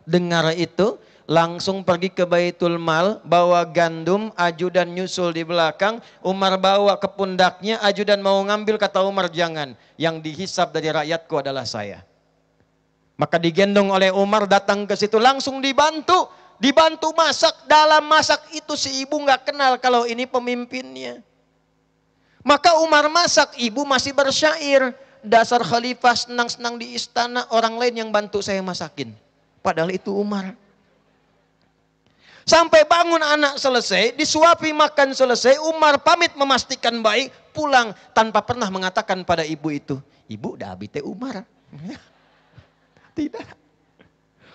dengar itu, langsung pergi ke Baitul Mal, bawa gandum, ajudan nyusul di belakang. Umar bawa ke pundaknya, ajudan mau ngambil, kata Umar jangan. Yang dihisap dari rakyatku adalah saya. Maka digendong oleh Umar, datang ke situ, langsung dibantu. Dibantu masak, dalam masak itu si ibu nggak kenal kalau ini pemimpinnya. Maka Umar masak, ibu masih bersyair. Dasar khalifah senang-senang di istana, orang lain yang bantu saya masakin. Padahal itu Umar. Sampai bangun anak selesai, disuapi makan selesai, Umar pamit memastikan baik, pulang tanpa pernah mengatakan pada ibu itu, "Ibu dah abite Umar." Tidak.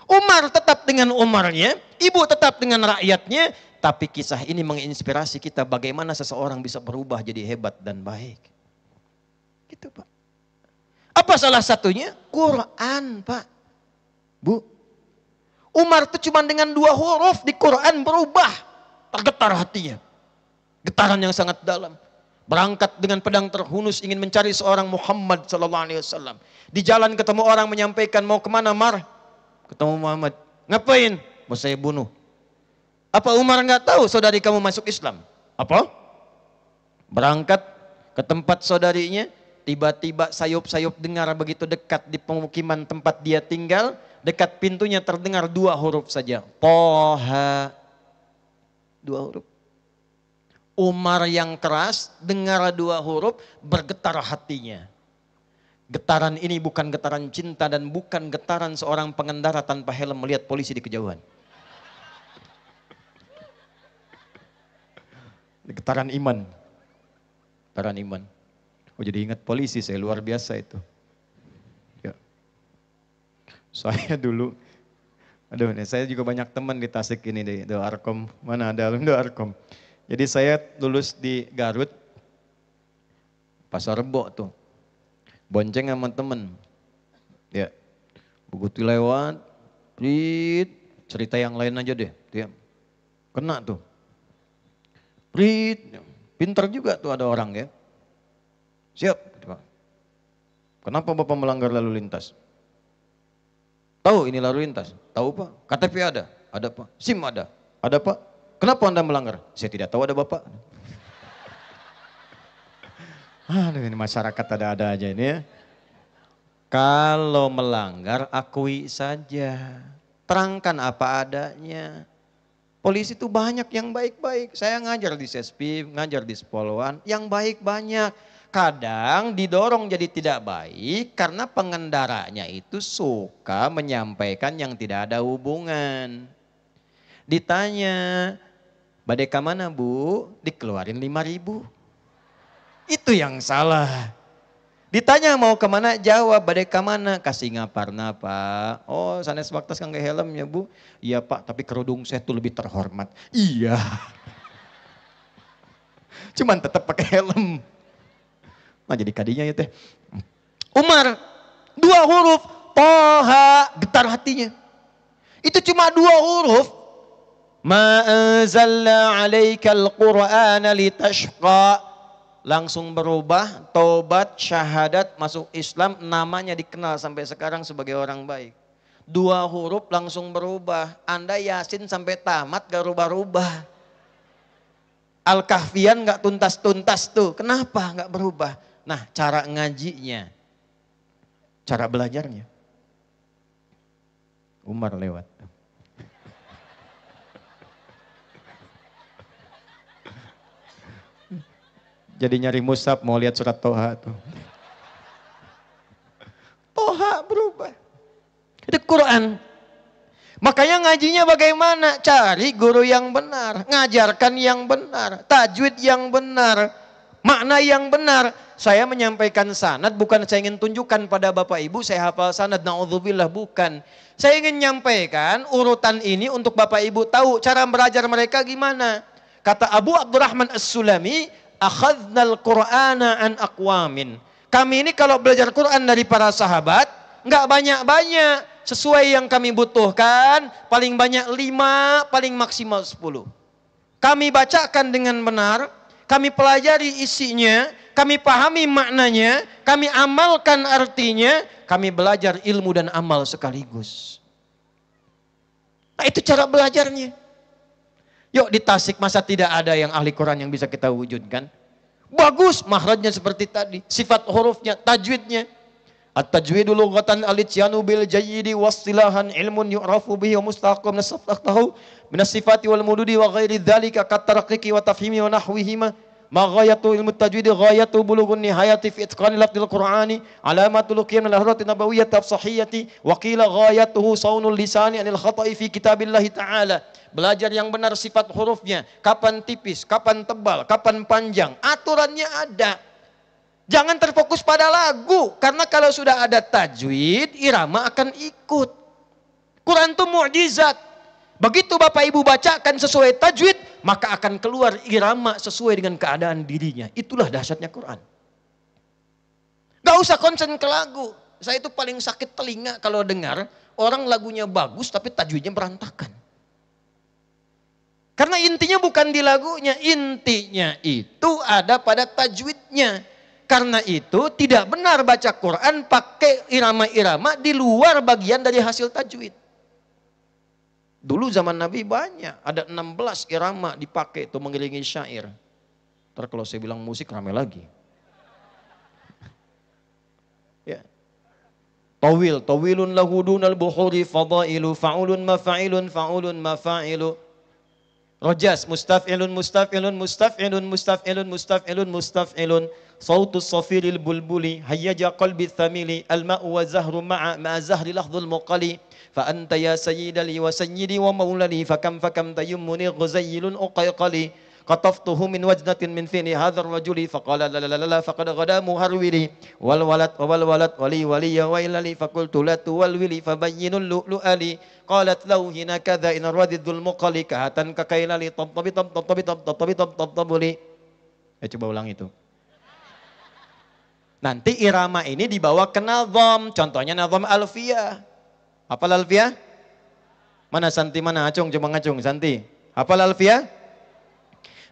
Umar tetap dengan Umarnya, ibu tetap dengan rakyatnya, tapi kisah ini menginspirasi kita bagaimana seseorang bisa berubah jadi hebat dan baik. Gitu, Pak. Apa salah satunya? Quran, Pak. Bu. Umar itu cuma dengan 2 huruf di Quran berubah. Tergetar hatinya. Getaran yang sangat dalam. Berangkat dengan pedang terhunus ingin mencari seorang Muhammad SAW. Di jalan ketemu orang menyampaikan, mau kemana Mar? Ketemu Muhammad. Ngapain? Mau saya bunuh. Apa Umar nggak tahu saudari kamu masuk Islam? Apa? Berangkat ke tempat saudarinya. Tiba-tiba sayup-sayup dengar begitu dekat di pemukiman tempat dia tinggal. Dekat pintunya terdengar 2 huruf saja. Toha. 2 huruf. Umar yang keras dengar 2 huruf, bergetar hatinya. Getaran ini bukan getaran cinta dan bukan getaran seorang pengendara tanpa helm melihat polisi di kejauhan. Getaran iman. Getaran iman. Oh, jadi ingat polisi, saya luar biasa itu. Saya dulu, saya juga banyak teman di Tasik ini, di Arkom, mana ada alumni Arkom. Jadi saya lulus di Garut, Pasar Rebo tuh, bonceng sama temen. Ya, begitu lewat, cerita yang lain aja deh. Kena tuh. Prit, pinter juga tuh ada orang ya. Siap. Kenapa Bapak melanggar lalu lintas? Tahu ini lalu lintas? Tahu Pak? KTP ada? Ada Pak. SIM ada? Ada Pak. Kenapa Anda melanggar? Saya tidak tahu ada Bapak. Aduh, ini masyarakat ada-ada aja ini ya. Kalau melanggar akui saja. Terangkan apa adanya. Polisi itu banyak yang baik-baik. Saya ngajar di Sespim, ngajar di Spolwan, yang baik banyak. Kadang didorong jadi tidak baik karena pengendaranya itu suka menyampaikan yang tidak ada hubungan. Ditanya, badai ke mana Bu? Dikeluarin 5.000. Itu yang salah. Ditanya mau kemana, jawab badai ke mana, kasih ngaparna Pak. Oh sanes waktas kangge helm ya Bu. Iya Pak, tapi kerudung saya tuh lebih terhormat. Iya. Cuman tetap pakai helm. Nah jadi kadinya ya teh. Umar, 2 huruf, Toha, getar hatinya. Itu cuma 2 huruf. Ma anzalna 'alaikal Qur'ana litashqa. Langsung berubah, tobat, syahadat, masuk Islam, namanya dikenal sampai sekarang sebagai orang baik. 2 huruf langsung berubah. Anda Yasin sampai tamat gak rubah-rubah. Al-Kahfian gak tuntas-tuntas tuh. Kenapa gak berubah? Nah cara ngajinya, cara belajarnya. Umar lewat. Jadi nyari mushaf mau lihat surat Toha tuh. Toha berubah. Itu Quran. Makanya ngajinya bagaimana? Cari guru yang benar. Ngajarkan yang benar. Tajwid yang benar. Makna yang benar. Saya menyampaikan sanad bukan saya ingin tunjukkan pada Bapak Ibu saya hafal sanad. Na'udzubillah, bukan. Saya ingin menyampaikan urutan ini untuk Bapak Ibu tahu cara belajar mereka gimana. Kata Abu Abdurrahman As-Sulami, akhadnal Qur'ana an aqwamin. Kami ini kalau belajar Quran dari para sahabat, enggak banyak-banyak. Sesuai yang kami butuhkan, paling banyak 5, paling maksimal 10. Kami bacakan dengan benar, kami pelajari isinya, kami pahami maknanya, kami amalkan artinya, kami belajar ilmu dan amal sekaligus. Nah itu cara belajarnya. Yuk di Tasik masa tidak ada yang ahli Quran yang bisa kita wujudkan? Bagus, makhrajnya seperti tadi, sifat hurufnya, tajwidnya. At-tajwidu lughatan al-ityanu bil jayyidi wastilahan ilmun yu'rafu bihi wa mustaqam nasaftahu minas sifati wal mududi wa ghairi dzalika kat tarqiqi wa tafhimi wa nahwihima. Ma ghayatu ilmu tajwidi ghayatu bulughun nihayati fi itqani lafzil qur'ani alamatul qiyam al ahrat nabawiyyah tafsahiyati wa qila ghayatuhu saunul lisani anil khata'i fi kitabillahi ta'ala. Belajar yang benar sifat hurufnya, kapan tipis, kapan tebal, kapan panjang, aturannya ada. Jangan terfokus pada lagu, karena kalau sudah ada tajwid, irama akan ikut. Quran itu mukjizat. Begitu Bapak Ibu bacakan sesuai tajwid, maka akan keluar irama sesuai dengan keadaan dirinya. Itulah dahsyatnya Quran. Gak usah konsen ke lagu. Saya itu paling sakit telinga kalau dengar orang lagunya bagus tapi tajwidnya berantakan. Karena intinya bukan di lagunya, intinya itu ada pada tajwidnya. Karena itu tidak benar baca Quran pakai irama-irama di luar bagian dari hasil tajwid. Dulu zaman Nabi banyak, ada 16 irama dipakai itu mengiringi syair. Ntar kalau saya bilang musik ramai lagi. Ya. Tawilun lahu dunal buhuri fadailu fa'ulun mafa'ilun fa'ulun mafa'ilu. Rojas, mustaf'ilun, mustaf'ilun, mustaf'ilun, mustaf'ilun, mustaf'ilun, mustaf'ilun. Sautus safiril bulbuli, hayyaja qalbi thamili, al-ma'u wa zahru ma'a zahri lahdhul muqali. Fa anta ya sayyidali wa sayyidi wa maulali, fakam tayammuni ghuzayyilun uqayqali. Qataftuhu min wajnatin min fini hadzal rajuli faqala la la la faqad ghada muharwili wal walad wali waliya wa ilali faqultu la tuwalwili fabayyinul lu'lu'ali qalat law hina kadza in radidul muqali kahatan kakailali tabtabuli. Coba ulang itu. Nanti irama ini dibawa ke nazam, contohnya nazam alfiyah. Apa alfiyah? Mana Santi, mana Acung, coba ngacung Santi. Hafal Alfiyah?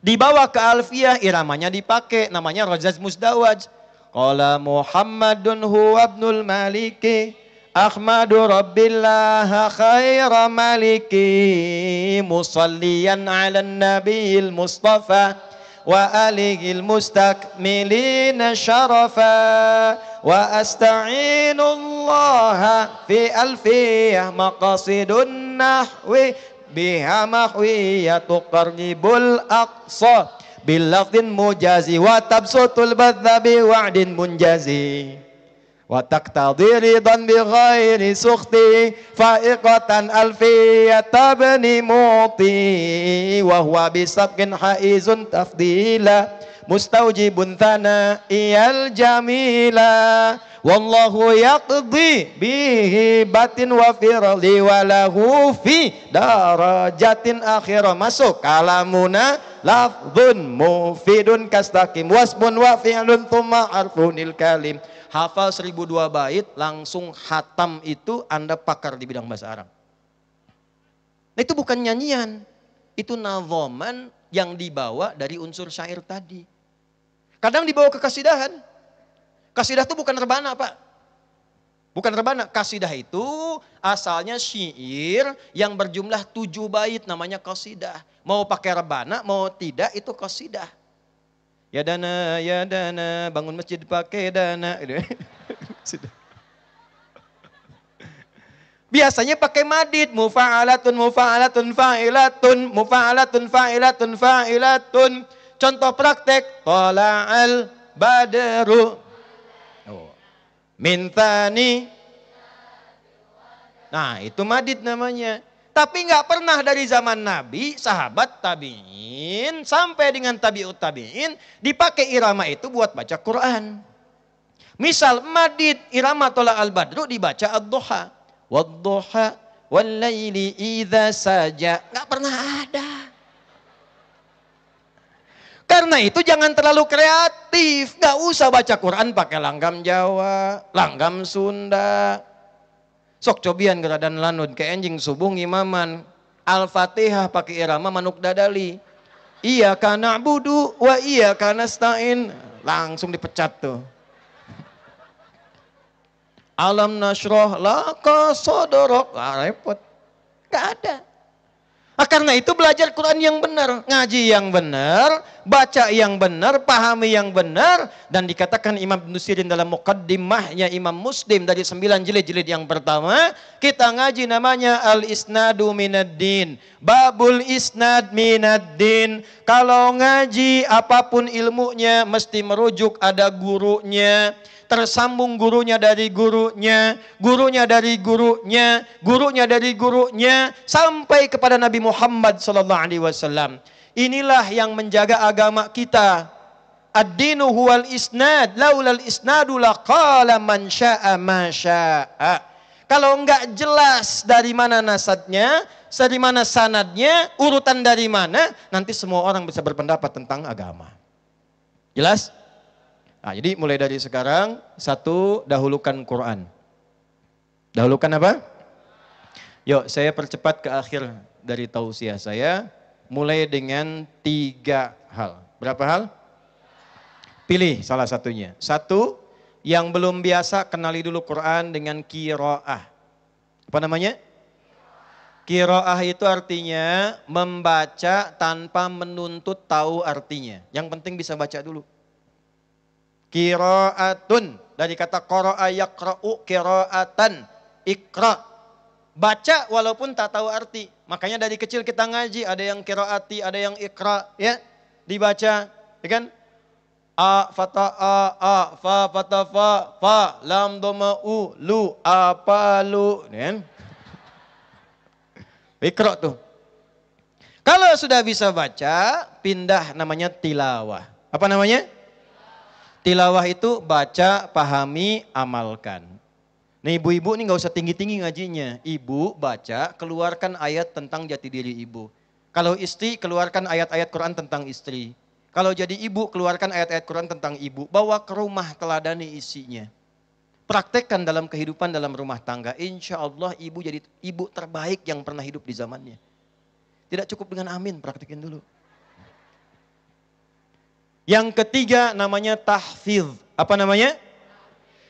Dibawa ke Alfiyah, iramanya dipakai, namanya Razaz Musdawaj. Qala Muhammadun huwa ibnul maliki, Ahmadu Rabbillah khaira maliki, musalliyan ala nabiyil mustafa, wa alihil mustakmilina syarafa, wa asta'inullaha fi alfiyah maqasidun nahwi, biha mahwiyatu qarnibul aqsa, bilafdin mujazi wa tabsutul badhabi wa'din munjazi, wa taqtadi ridan bi ghairi sukhti, fa'iqatan alfiyata bani muti, wa huwa bisabqin haizun tafdila, mustawjibun thana'iyal jamila, wallahu yaqdi bihi batin wa firli wa lahu fi darajatin akhirah. Masuk kalamuna lafdun mufidun kastaqim wasmun wa fi'lun thumma arfunil kalim. Hafal 1002 bait langsung khatam, itu Anda pakar di bidang bahasa Arab. Nah, itu bukan nyanyian, itu nadhaman yang dibawa dari unsur syair tadi. Kadang dibawa ke kasidahan. Kasidah itu bukan rebana, Pak. Bukan rebana. Kasidah itu asalnya syair yang berjumlah 7 bait, namanya kasidah. Mau pakai rebana, mau tidak, itu kasidah. Ya dana, bangun masjid pakai dana. Biasanya pakai madid, mufa'alatun, mufa'alatun, fa'ilatun, mufa'alatun, fa'ilatun, fa'ilatun. Contoh praktek, tala'al badru mintani. Nah, itu madid namanya. Tapi nggak pernah dari zaman Nabi, sahabat tabi'in, sampai dengan tabi'ut tabi'in, dipakai irama itu buat baca Quran. Misal madid, irama tola al-badru dibaca ad-duha. Wad-duha wal-laili idza saja. Nggak pernah ada. Karena itu jangan terlalu kreatif. Nggak usah baca Quran pakai langgam Jawa, langgam Sunda. Sok cobian geradan lanud ke enjing subuh imaman. Al-Fatihah pakai irama manuk dadali. Iya kana budu wa iya kana stain. Langsung dipecat tuh. Alam nasroh laka sodorok. Repot. Gak ada. Karena itu belajar Quran yang benar, ngaji yang benar, baca yang benar, pahami yang benar. Dan dikatakan Imam Ibn Sirin dalam muqaddimahnya Imam Muslim dari 9 jilid-jilid yang pertama, kita ngaji namanya al-isnadu minaddin, babul isnad minaddin. Kalau ngaji apapun ilmunya mesti merujuk ada gurunya. Tersambung gurunya dari gurunya, gurunya dari gurunya, gurunya dari gurunya, sampai kepada Nabi Muhammad SAW. Inilah yang menjaga agama kita. Ad-dinu huwal isnad, laulal isnadu laqala man sya'a ma sya'a. Kalau enggak jelas dari mana nasadnya, dari mana sanadnya, urutan dari mana, nanti semua orang bisa berpendapat tentang agama. Jelas? Nah, jadi mulai dari sekarang, 1, dahulukan Quran. Dahulukan apa? Yuk, saya percepat ke akhir dari tausiah saya. Mulai dengan 3 hal. Berapa hal? Pilih salah satunya. 1, yang belum biasa kenali dulu Quran dengan qiraah. Apa namanya? Qiraah itu artinya membaca tanpa menuntut tahu artinya. Yang penting bisa baca dulu. Qiraatun, dari kata qara'a yaqra'u qiraatan, iqra. Baca walaupun tak tahu arti. Makanya dari kecil kita ngaji, ada yang qiraati, ada yang iqra, ya. Dibaca, ya kan? A fata a, fa fata fa, lam doma u, lu, apa lu, ya kan? Iqra tuh. Kalau sudah bisa baca, pindah namanya tilawah. Apa namanya? Tilawah itu baca, pahami, amalkan. Nah, ibu-ibu ini gak usah tinggi-tinggi ngajinya. Ibu baca, keluarkan ayat tentang jati diri ibu. Kalau istri, keluarkan ayat-ayat Quran tentang istri. Kalau jadi ibu, keluarkan ayat-ayat Quran tentang ibu. Bawa ke rumah, teladani isinya. Praktekkan dalam kehidupan dalam rumah tangga. Insya Allah ibu jadi ibu terbaik yang pernah hidup di zamannya. Tidak cukup dengan amin, praktikin dulu. Yang ketiga namanya tahfidz. Apa namanya?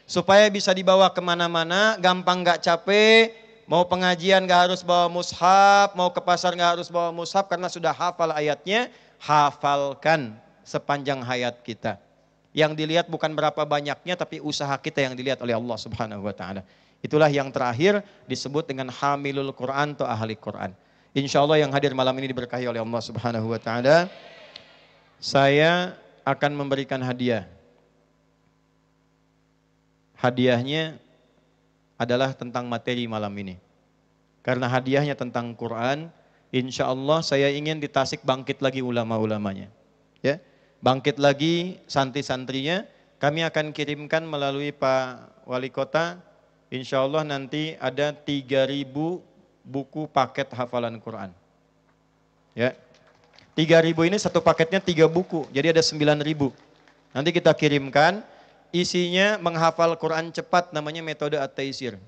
Supaya bisa dibawa kemana-mana, gampang gak capek. Mau pengajian gak harus bawa mushaf, mau ke pasar gak harus bawa mushaf karena sudah hafal ayatnya. Hafalkan sepanjang hayat kita. Yang dilihat bukan berapa banyaknya, tapi usaha kita yang dilihat oleh Allah Subhanahu wa Ta'ala. Itulah yang terakhir disebut dengan hamilul Quran atau ahli Quran. Insya Allah yang hadir malam ini diberkahi oleh Allah Subhanahu wa Ta'ala. Saya akan memberikan hadiah. Hadiahnya adalah tentang materi malam ini. Karena hadiahnya tentang Quran, insya Allah saya ingin di Tasik bangkit lagi ulama-ulamanya. Ya, bangkit lagi santri-santrinya. Kami akan kirimkan melalui Pak Wali Kota. Insya Allah nanti ada 3.000 buku paket hafalan Quran. Ya, 3.000 ini satu paketnya 3 buku, jadi ada 9.000. Nanti kita kirimkan, isinya menghafal Quran cepat, namanya metode At-Taisir.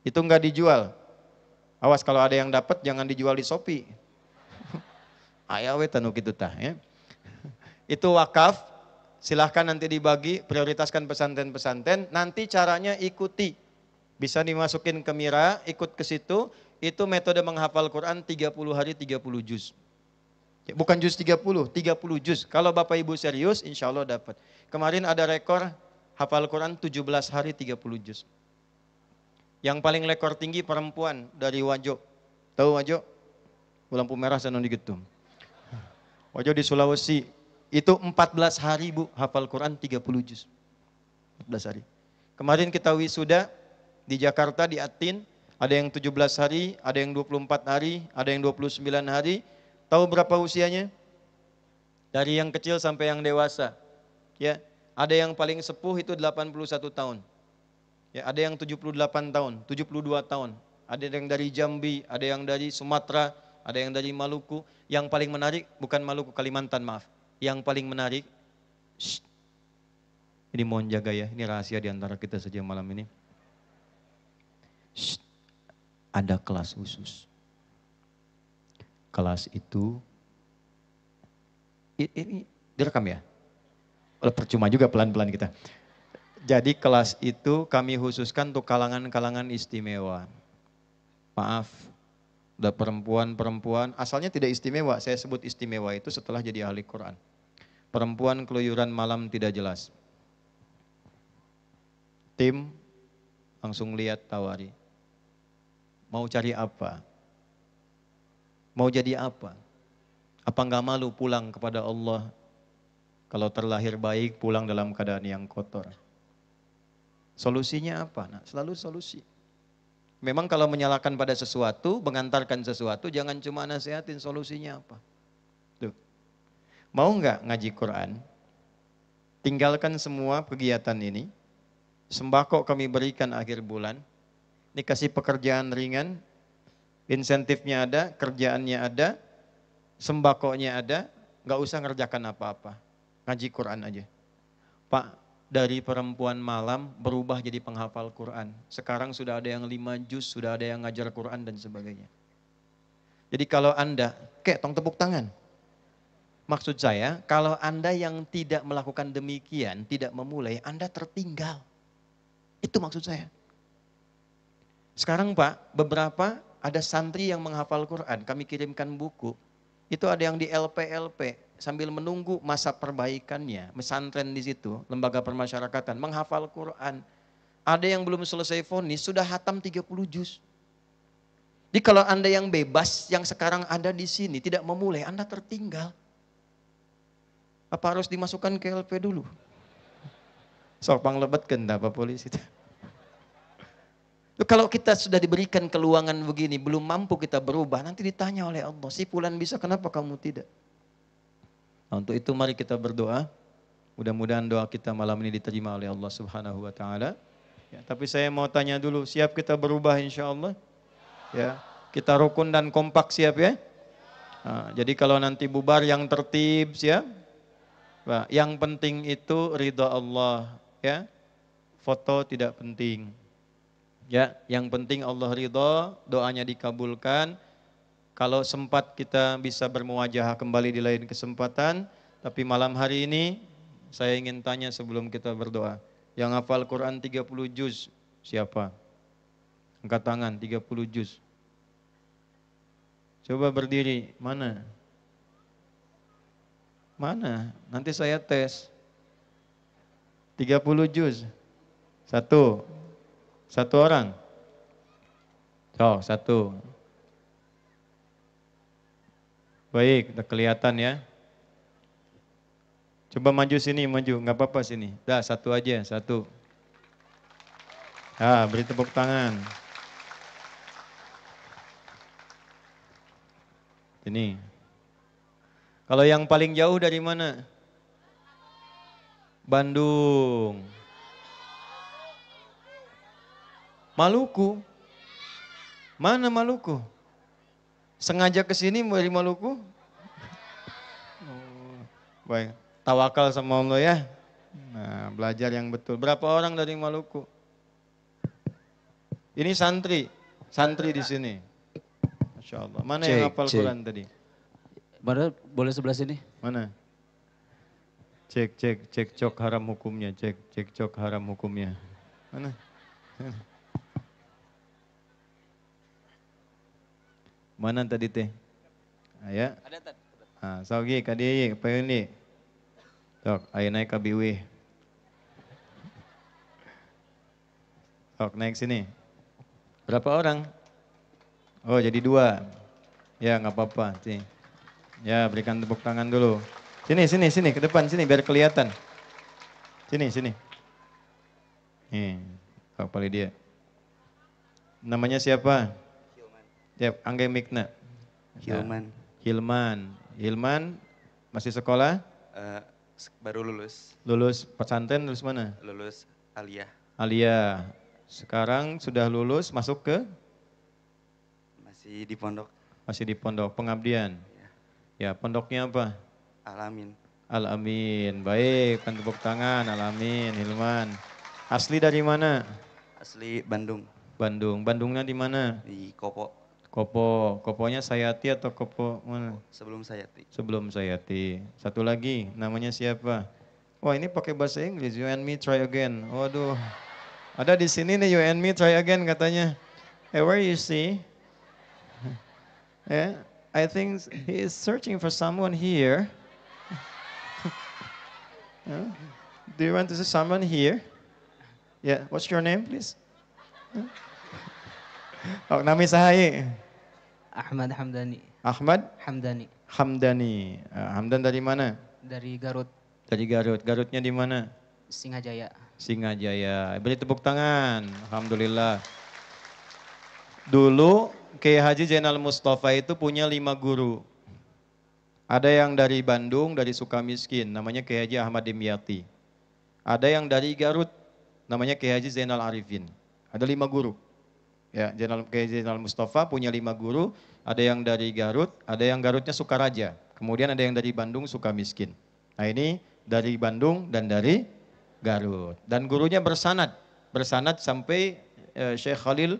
Itu enggak dijual. Awas kalau ada yang dapat jangan dijual di Shopee. Ayawe tanu kitu tah ya. Itu wakaf, silahkan nanti dibagi, prioritaskan pesantren-pesantren, nanti caranya ikuti. Bisa dimasukin ke Mira, ikut ke situ, itu metode menghafal Quran 30 hari 30 juz. Bukan juz 30 juz. Kalau Bapak Ibu serius, insya Allah dapat. Kemarin ada rekor hafal Quran 17 hari 30 juz. Yang paling rekor tinggi perempuan dari Wajo. Tahu Wajo? Lampu merah sana gitu. Wajo di Sulawesi. Itu 14 hari Bu, hafal Quran 30 juz. 14 hari. Kemarin kita wisuda di Jakarta, di Atin. Ada yang 17 hari, ada yang 24 hari, ada yang 29 hari. Tahu berapa usianya? Dari yang kecil sampai yang dewasa. Ya, ada yang paling sepuh itu 81 tahun. Ya, ada yang 78 tahun, 72 tahun. Ada yang dari Jambi, ada yang dari Sumatera, ada yang dari Maluku. Yang paling menarik bukan Maluku, Kalimantan, maaf. Yang paling menarik, ini mohon jaga ya, ini rahasia di antara kita saja malam ini. Ada kelas khusus. Kelas itu, ini direkam ya? Percuma juga pelan-pelan kita. Jadi kelas itu kami khususkan untuk kalangan-kalangan istimewa. Maaf, udah perempuan-perempuan, asalnya tidak istimewa, saya sebut istimewa itu setelah jadi ahli Quran. Perempuan keluyuran malam tidak jelas. Tim langsung lihat tawari. Mau cari apa? Mau jadi apa? Apa enggak malu pulang kepada Allah? Kalau terlahir baik, pulang dalam keadaan yang kotor. Solusinya apa? Nah, selalu solusi. Memang kalau menyalahkan pada sesuatu, mengantarkan sesuatu, jangan cuma nasihatin, solusinya apa. Tuh. Mau enggak ngaji Quran? Tinggalkan semua kegiatan ini. Sembako kami berikan akhir bulan. Ini kasih pekerjaan ringan. Insentifnya ada, kerjaannya ada, sembakonya ada. Enggak usah ngerjakan apa-apa. Ngaji Quran aja. Pak, dari perempuan malam berubah jadi penghafal Quran. Sekarang sudah ada yang 5 juz, sudah ada yang ngajar Quran dan sebagainya. Jadi kalau Anda, tong tepuk tangan. Maksud saya, kalau Anda yang tidak melakukan demikian, tidak memulai, Anda tertinggal. Itu maksud saya. Sekarang Pak, beberapa ada santri yang menghafal Quran, kami kirimkan buku. Itu ada yang di LP sambil menunggu masa perbaikannya, pesantren di situ, lembaga permasyarakatan, menghafal Quran. Ada yang belum selesai vonis, sudah hatam 30 juz. Jadi kalau Anda yang bebas, yang sekarang ada di sini, tidak memulai, Anda tertinggal. Apa harus dimasukkan ke LP dulu? Sok panglebetkeun Pak polisi. Kalau kita sudah diberikan keluangan begini, belum mampu kita berubah, nanti ditanya oleh Allah, si fulan bisa, kenapa kamu tidak? Nah, untuk itu mari kita berdoa. Mudah-mudahan doa kita malam ini diterima oleh Allah Subhanahu wa Ta'ala. Ya, tapi saya mau tanya dulu, siap kita berubah insya Allah? Ya, kita rukun dan kompak siap ya? Nah, jadi kalau nanti bubar yang tertib siap? Nah, yang penting itu ridha Allah ya. Foto tidak penting. Ya, yang penting Allah ridha, doanya dikabulkan. Kalau sempat kita bisa bermuajahah kembali di lain kesempatan. Tapi malam hari ini saya ingin tanya sebelum kita berdoa. Yang hafal Quran 30 juz siapa? Angkat tangan 30 juz. Coba berdiri. Mana? Mana? Nanti saya tes. 30 juz. Satu. Satu orang. Oh, satu. Baik, udah kelihatan ya. Coba maju sini, maju. Nggak apa-apa sini. Dah, satu aja, satu. Ah, beri tepuk tangan. Ini. Kalau yang paling jauh dari mana? Bandung. Maluku. Mana Maluku? Sengaja ke sini dari Maluku? Oh, baik, tawakal sama Allah ya. Nah, belajar yang betul. Berapa orang dari Maluku? Ini santri, santri di sini. Masya Allah. Mana yang hafal Quran tadi? Mana boleh sebelah sini? Mana? Cek cok haram hukumnya, cek cok haram hukumnya. Mana? Mana tadi teh? Aya? Ada tadi. Ah, saugi kadieu apa ini? Sok, ayo naik ke biwi. Sok, naik sini. Berapa orang? Oh, jadi 2. Ya, nggak apa-apa. Sini. Ya, berikan tepuk tangan dulu. Sini, ke depan sini biar kelihatan. Sini. Nih, Kak Pali dia. Namanya siapa? Ya, angge mikna. Hilman masih sekolah? Baru lulus. Lulus pesantren, lulus mana? Lulus Aliyah. Aliyah. Sekarang sudah lulus, masuk ke? Masih di pondok. Masih di pondok, pengabdian. Ya, pondoknya apa? Al-Amin. Al-Amin. Baik, kan tepuk tangan, Al-Amin, Hilman. Asli dari mana? Asli Bandung. Bandung. Bandungnya di mana? Di Kopo. Koponya Sayati atau Kopo mana? Sebelum Sayati. Sebelum Sayati. Satu lagi, namanya siapa? Wah, ini pakai bahasa Inggris. You and me try again. Waduh. Ada di sini nih, you and me try again katanya. Where you see? Yeah, I think he is searching for someone here. Do you want to see someone here? Yeah, what's your name, please? Oh, nami sahai. Ahmad Hamdani. Ahmad Hamdani. Hamdani. Hamdan dari mana? Dari Garut. Dari Garut. Garutnya di mana? Singajaya. Singajaya. Beri tepuk tangan. Alhamdulillah. Dulu Kiai Haji Zainal Mustafa itu punya 5 guru. Ada yang dari Bandung, dari Sukamiskin, namanya Kiai Haji Ahmad Dimyati. Ada yang dari Garut, namanya Kiai Haji Zainal Arifin. Ada 5 guru. Ya, Kiai Zainal Mustafa punya 5 guru, ada yang dari Garut, ada yang Garutnya Sukaraja. Kemudian ada yang dari Bandung Sukamiskin. Nah ini dari Bandung dan dari Garut. Dan gurunya bersanad sampai Syekh Khalil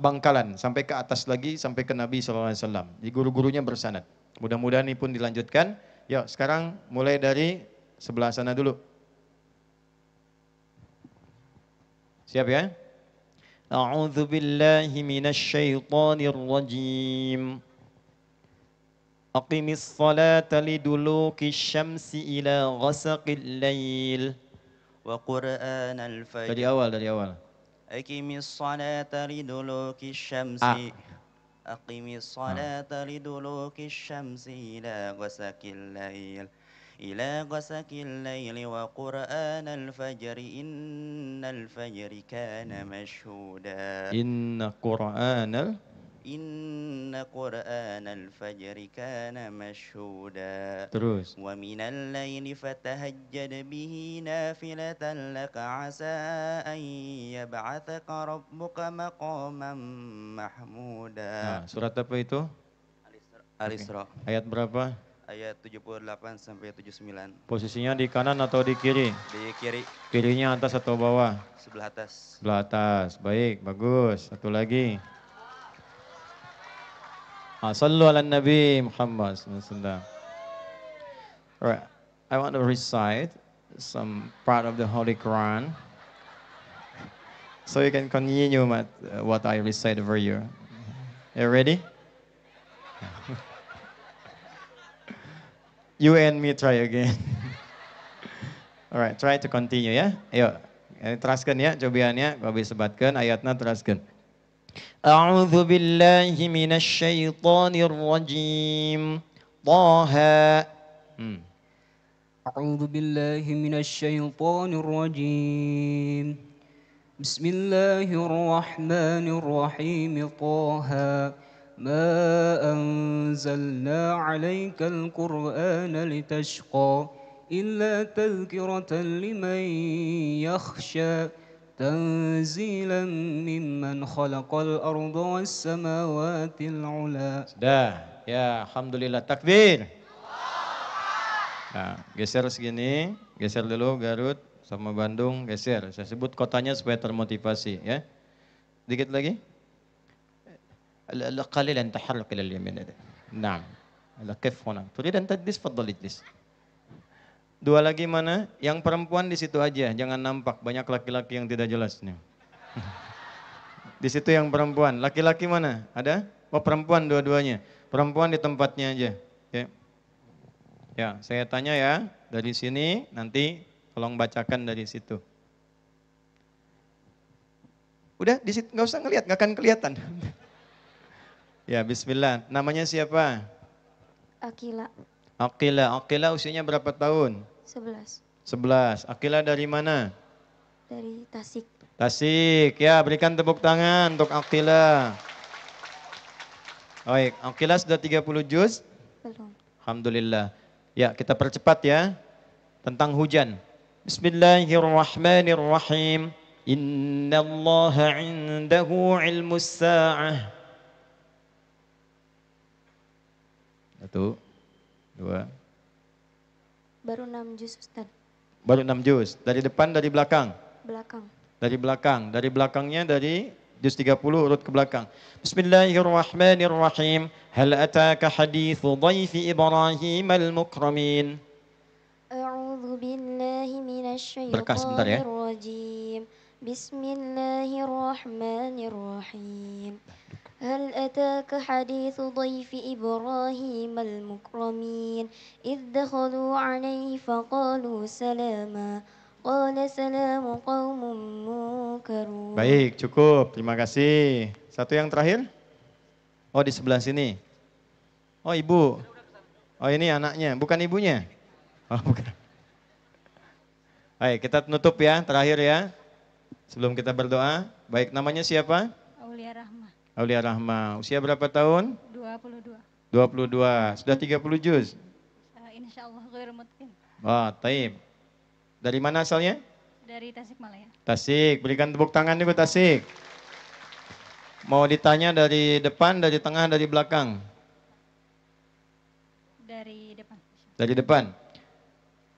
Bangkalan, sampai ke atas lagi, sampai ke Nabi SAW. Di guru-gurunya bersanad. Mudah-mudahan ini pun dilanjutkan. Yuk sekarang mulai dari sebelah sana dulu. Siap ya? A'udzu billahi minasy syaithanir rajim. Aqimis salata liduluki syamsi ila ghasaqil lail. Wa Qur'anal fajr. Dari awal. Aqimis salata liduluki syamsi. Aqimis salata liduluki syamsi ila ghasaqil lail. إلى غسق الليل وقرآن الفجر إن الفجر كان مشهودا إن قرآن الفجر كان مشهودا Terus. ومن الليل فتهجد به نافلة لك عسى أن يبعثك ربك مقاما محمودا. Nah, surat apa itu? Al-Isra. Ayat berapa? Ayat 78 sampai 79. Posisinya di kanan atau di kiri? Di kiri. Kirinya atas atau bawah? Sebelah atas. Sebelah atas. Baik, bagus. Satu lagi. Sallu ala Nabi Muhammad sallallahu. Alright, I want to recite some part of the Holy Quran, so you can continue what I recite for you. You ready? You and me try again. Alright, try to continue ya. Ayo, teraskan ya cobaannya, kau bisa sebatkan ayatnya teraskan. A'udzu billahi minasy syaithanir rajim. Thaha. أعوذ بالله من الشيطان الرجيم بسم الله الرحمن الرحيم طه ما أنزلنا عليك القرآن لتشقى إلا تذكرة لمن يخشى تنزيلا ممن خلق الأرض والسماوات العلى. Sudah, ya alhamdulillah, takbir. Nah, geser segini, geser dulu Garut sama Bandung, geser. Saya sebut kotanya supaya termotivasi ya. Dikit lagi. Qalilan taharrak ila al-yamin. Naam. Al-qif huna. Turid an tadlis, faddal ijlis. Dua lagi mana? Yang perempuan di situ aja, jangan nampak banyak laki-laki yang tidak jelas nih. Di situ yang perempuan. Laki-laki mana? Ada? Oh, perempuan dua-duanya. Perempuan di tempatnya aja, ya. Ya, saya tanya ya, dari sini nanti tolong bacakan dari situ. Udah, di situ nggak usah ngelihat, nggak akan kelihatan. Ya, bismillah. Namanya siapa? Akila. Akila. Akila usianya berapa tahun? 11. 11. Akila dari mana? Dari Tasik. Tasik. Ya, berikan tepuk tangan untuk Akila. Baik, Akila sudah 30 juz? Belum. Alhamdulillah. Ya, kita percepat ya. Tentang hujan. Bismillahirrahmanirrahim. Innallaha 'indahu 'ilmus sa'ah. 1, 2. Baru 6 juz Ustaz. Baru 6 juz. Dari depan, dari belakang? Belakang. Dari belakang. Dari belakangnya dari juz 30 urut ke belakang. Bismillahirrahmanirrahim. Hal ataka hadithu dhaifi Ibrahim al-mukramin. A'udzu billahi Berkah sebentar ya. minasyaitonir rajim. Bismillahirrahmanirrahim. هل أتاك حديث ضيف إبراهيم المكرمين إذ دخلوا عليه فقالوا سلاما قال سلام قوم منكرون. Baik, cukup. Terima kasih. Satu yang terakhir. Oh, di sebelah sini. Oh, ibu. Oh, ini anaknya, bukan ibunya. Oh, bukan. Baik, kita tutup ya, terakhir ya. Sebelum kita berdoa. Baik, namanya siapa? Aulia Rahma. Aulia Rahma. Usia berapa tahun? 22. 22. Sudah 30 juz? Insya Allah ghairu mutqin. Oh, taib. Dari mana asalnya? Dari Tasikmalaya. Tasik. Berikan tepuk tangan juga Tasik. Mau ditanya dari depan, dari tengah, dari belakang? Dari depan. Dari depan.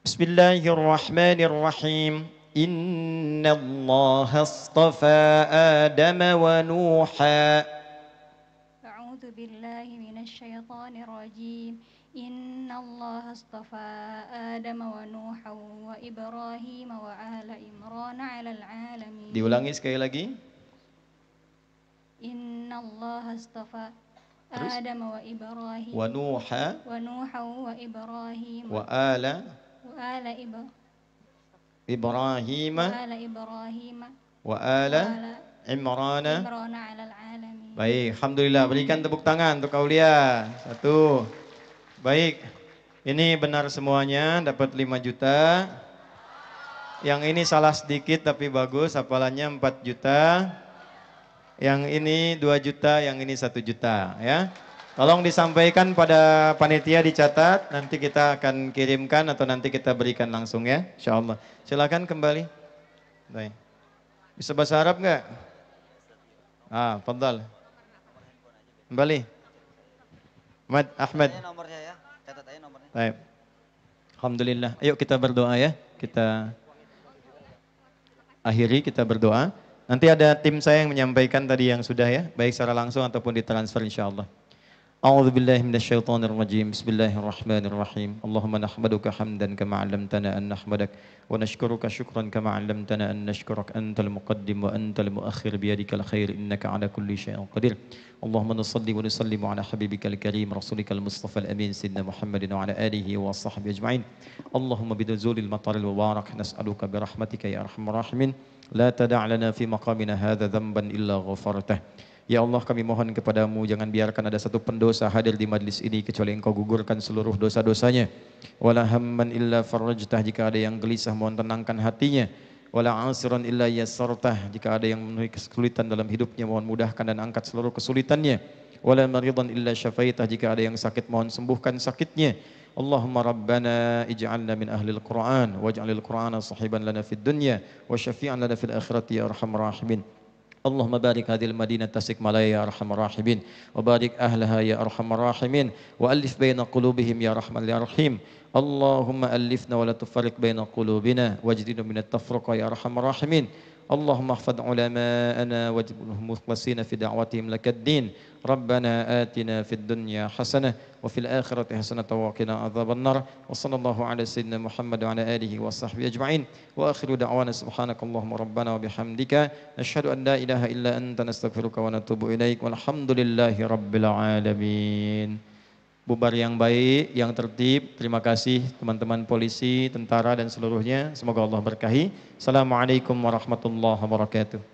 Bismillahirrahmanirrahim. Inna Allah astafa Adam wa Nuha. A'udzu billahi minasyaitonir rajim. Inna Allah astafa Adam wa Nuha wa Ibrahim wa ala Imran 'alal 'alamin. Diulangi sekali lagi. Inna Allah astafa Adam wa Ibrahim Wa Nuha wa Nuha wa Ibrahim wa ala Ibrahim wa ala Ibrahim wa ala Imran. 'alal 'alamin. Baik, alhamdulillah. Berikan tepuk tangan untuk Aulia. Satu. Baik. Ini benar semuanya, dapat 5 juta. Yang ini salah sedikit tapi bagus, hafalannya 4 juta. Yang ini 2 juta, yang ini 1 juta ya. Tolong disampaikan pada panitia, dicatat, nanti kita akan kirimkan atau nanti kita berikan langsung ya, insyaallah. Silakan kembali. Baik. Bisa bahasa Arab enggak? Ah, fadhal. Kembali. Ahmad. Nomornya ya, catat aja nomornya. Baik. Alhamdulillah. Ayo kita berdoa ya. Kita akhiri, kita berdoa. Nanti ada tim saya yang menyampaikan tadi yang sudah ya, baik secara langsung ataupun ditransfer insyaallah. أعوذ بالله من الشيطان الرجيم بسم الله الرحمن الرحيم اللهم نحمدك حمدا كما علمتنا أن نحمدك ونشكرك شكرا كما علمتنا أن نشكرك أنت المقدم وأنت المؤخر بيدك الخير إنك على كل شيء قدير اللهم نصلي ونسلم على حبيبك الكريم رسولك المصطفى الأمين سيدنا محمد وعلى آله وصحبه أجمعين اللهم بنزول المطر المبارك نسألك برحمتك يا أرحم الراحمين لا تدع لنا في مقامنا هذا ذنبا إلا غفرته. Ya Allah, kami mohon kepadamu jangan biarkan ada satu pendosa hadir di majlis ini kecuali engkau gugurkan seluruh dosa-dosanya. Wala hamman illa farajtah, jika ada yang gelisah mohon tenangkan hatinya. Wala asiran illa yassartah, jika ada yang memenuhi kesulitan dalam hidupnya mohon mudahkan dan angkat seluruh kesulitannya. Wala maridan illa syafaitah, jika ada yang sakit mohon sembuhkan sakitnya. Allahumma rabbana ij'alna min ahlil Qur'an waj'alil Qur'ana sahiban lana fid dunya wa syafi'an lana fil akhirati ya arhamar rahimin. اللهم بارك هذه المدينة تسك ملايا يا أرحم الراحمين وبارك أهلها يا أرحم الراحمين وألف بين قلوبهم يا رحمن يا رحيم اللهم ألفنا ولا تفرق بين قلوبنا واجدنا من التفرقة يا أرحم الراحمين اللهم احفظ علماءنا واجعلهم مخلصين في دعوتهم لك الدين ربنا آتنا في الدنيا حسنة وفي الآخرة حسنة وقنا عذاب النار وصلى الله على سيدنا محمد وعلى آله وصحبه أجمعين وآخر دعوانا سبحانك اللهم ربنا وبحمدك نشهد أن لا إله إلا أنت نستغفرك ونتوب إليك والحمد لله رب العالمين. Bubar yang baik, yang tertib. Terima kasih teman-teman polisi, tentara dan seluruhnya. Semoga Allah berkahi. Assalamualaikum warahmatullahi wabarakatuh.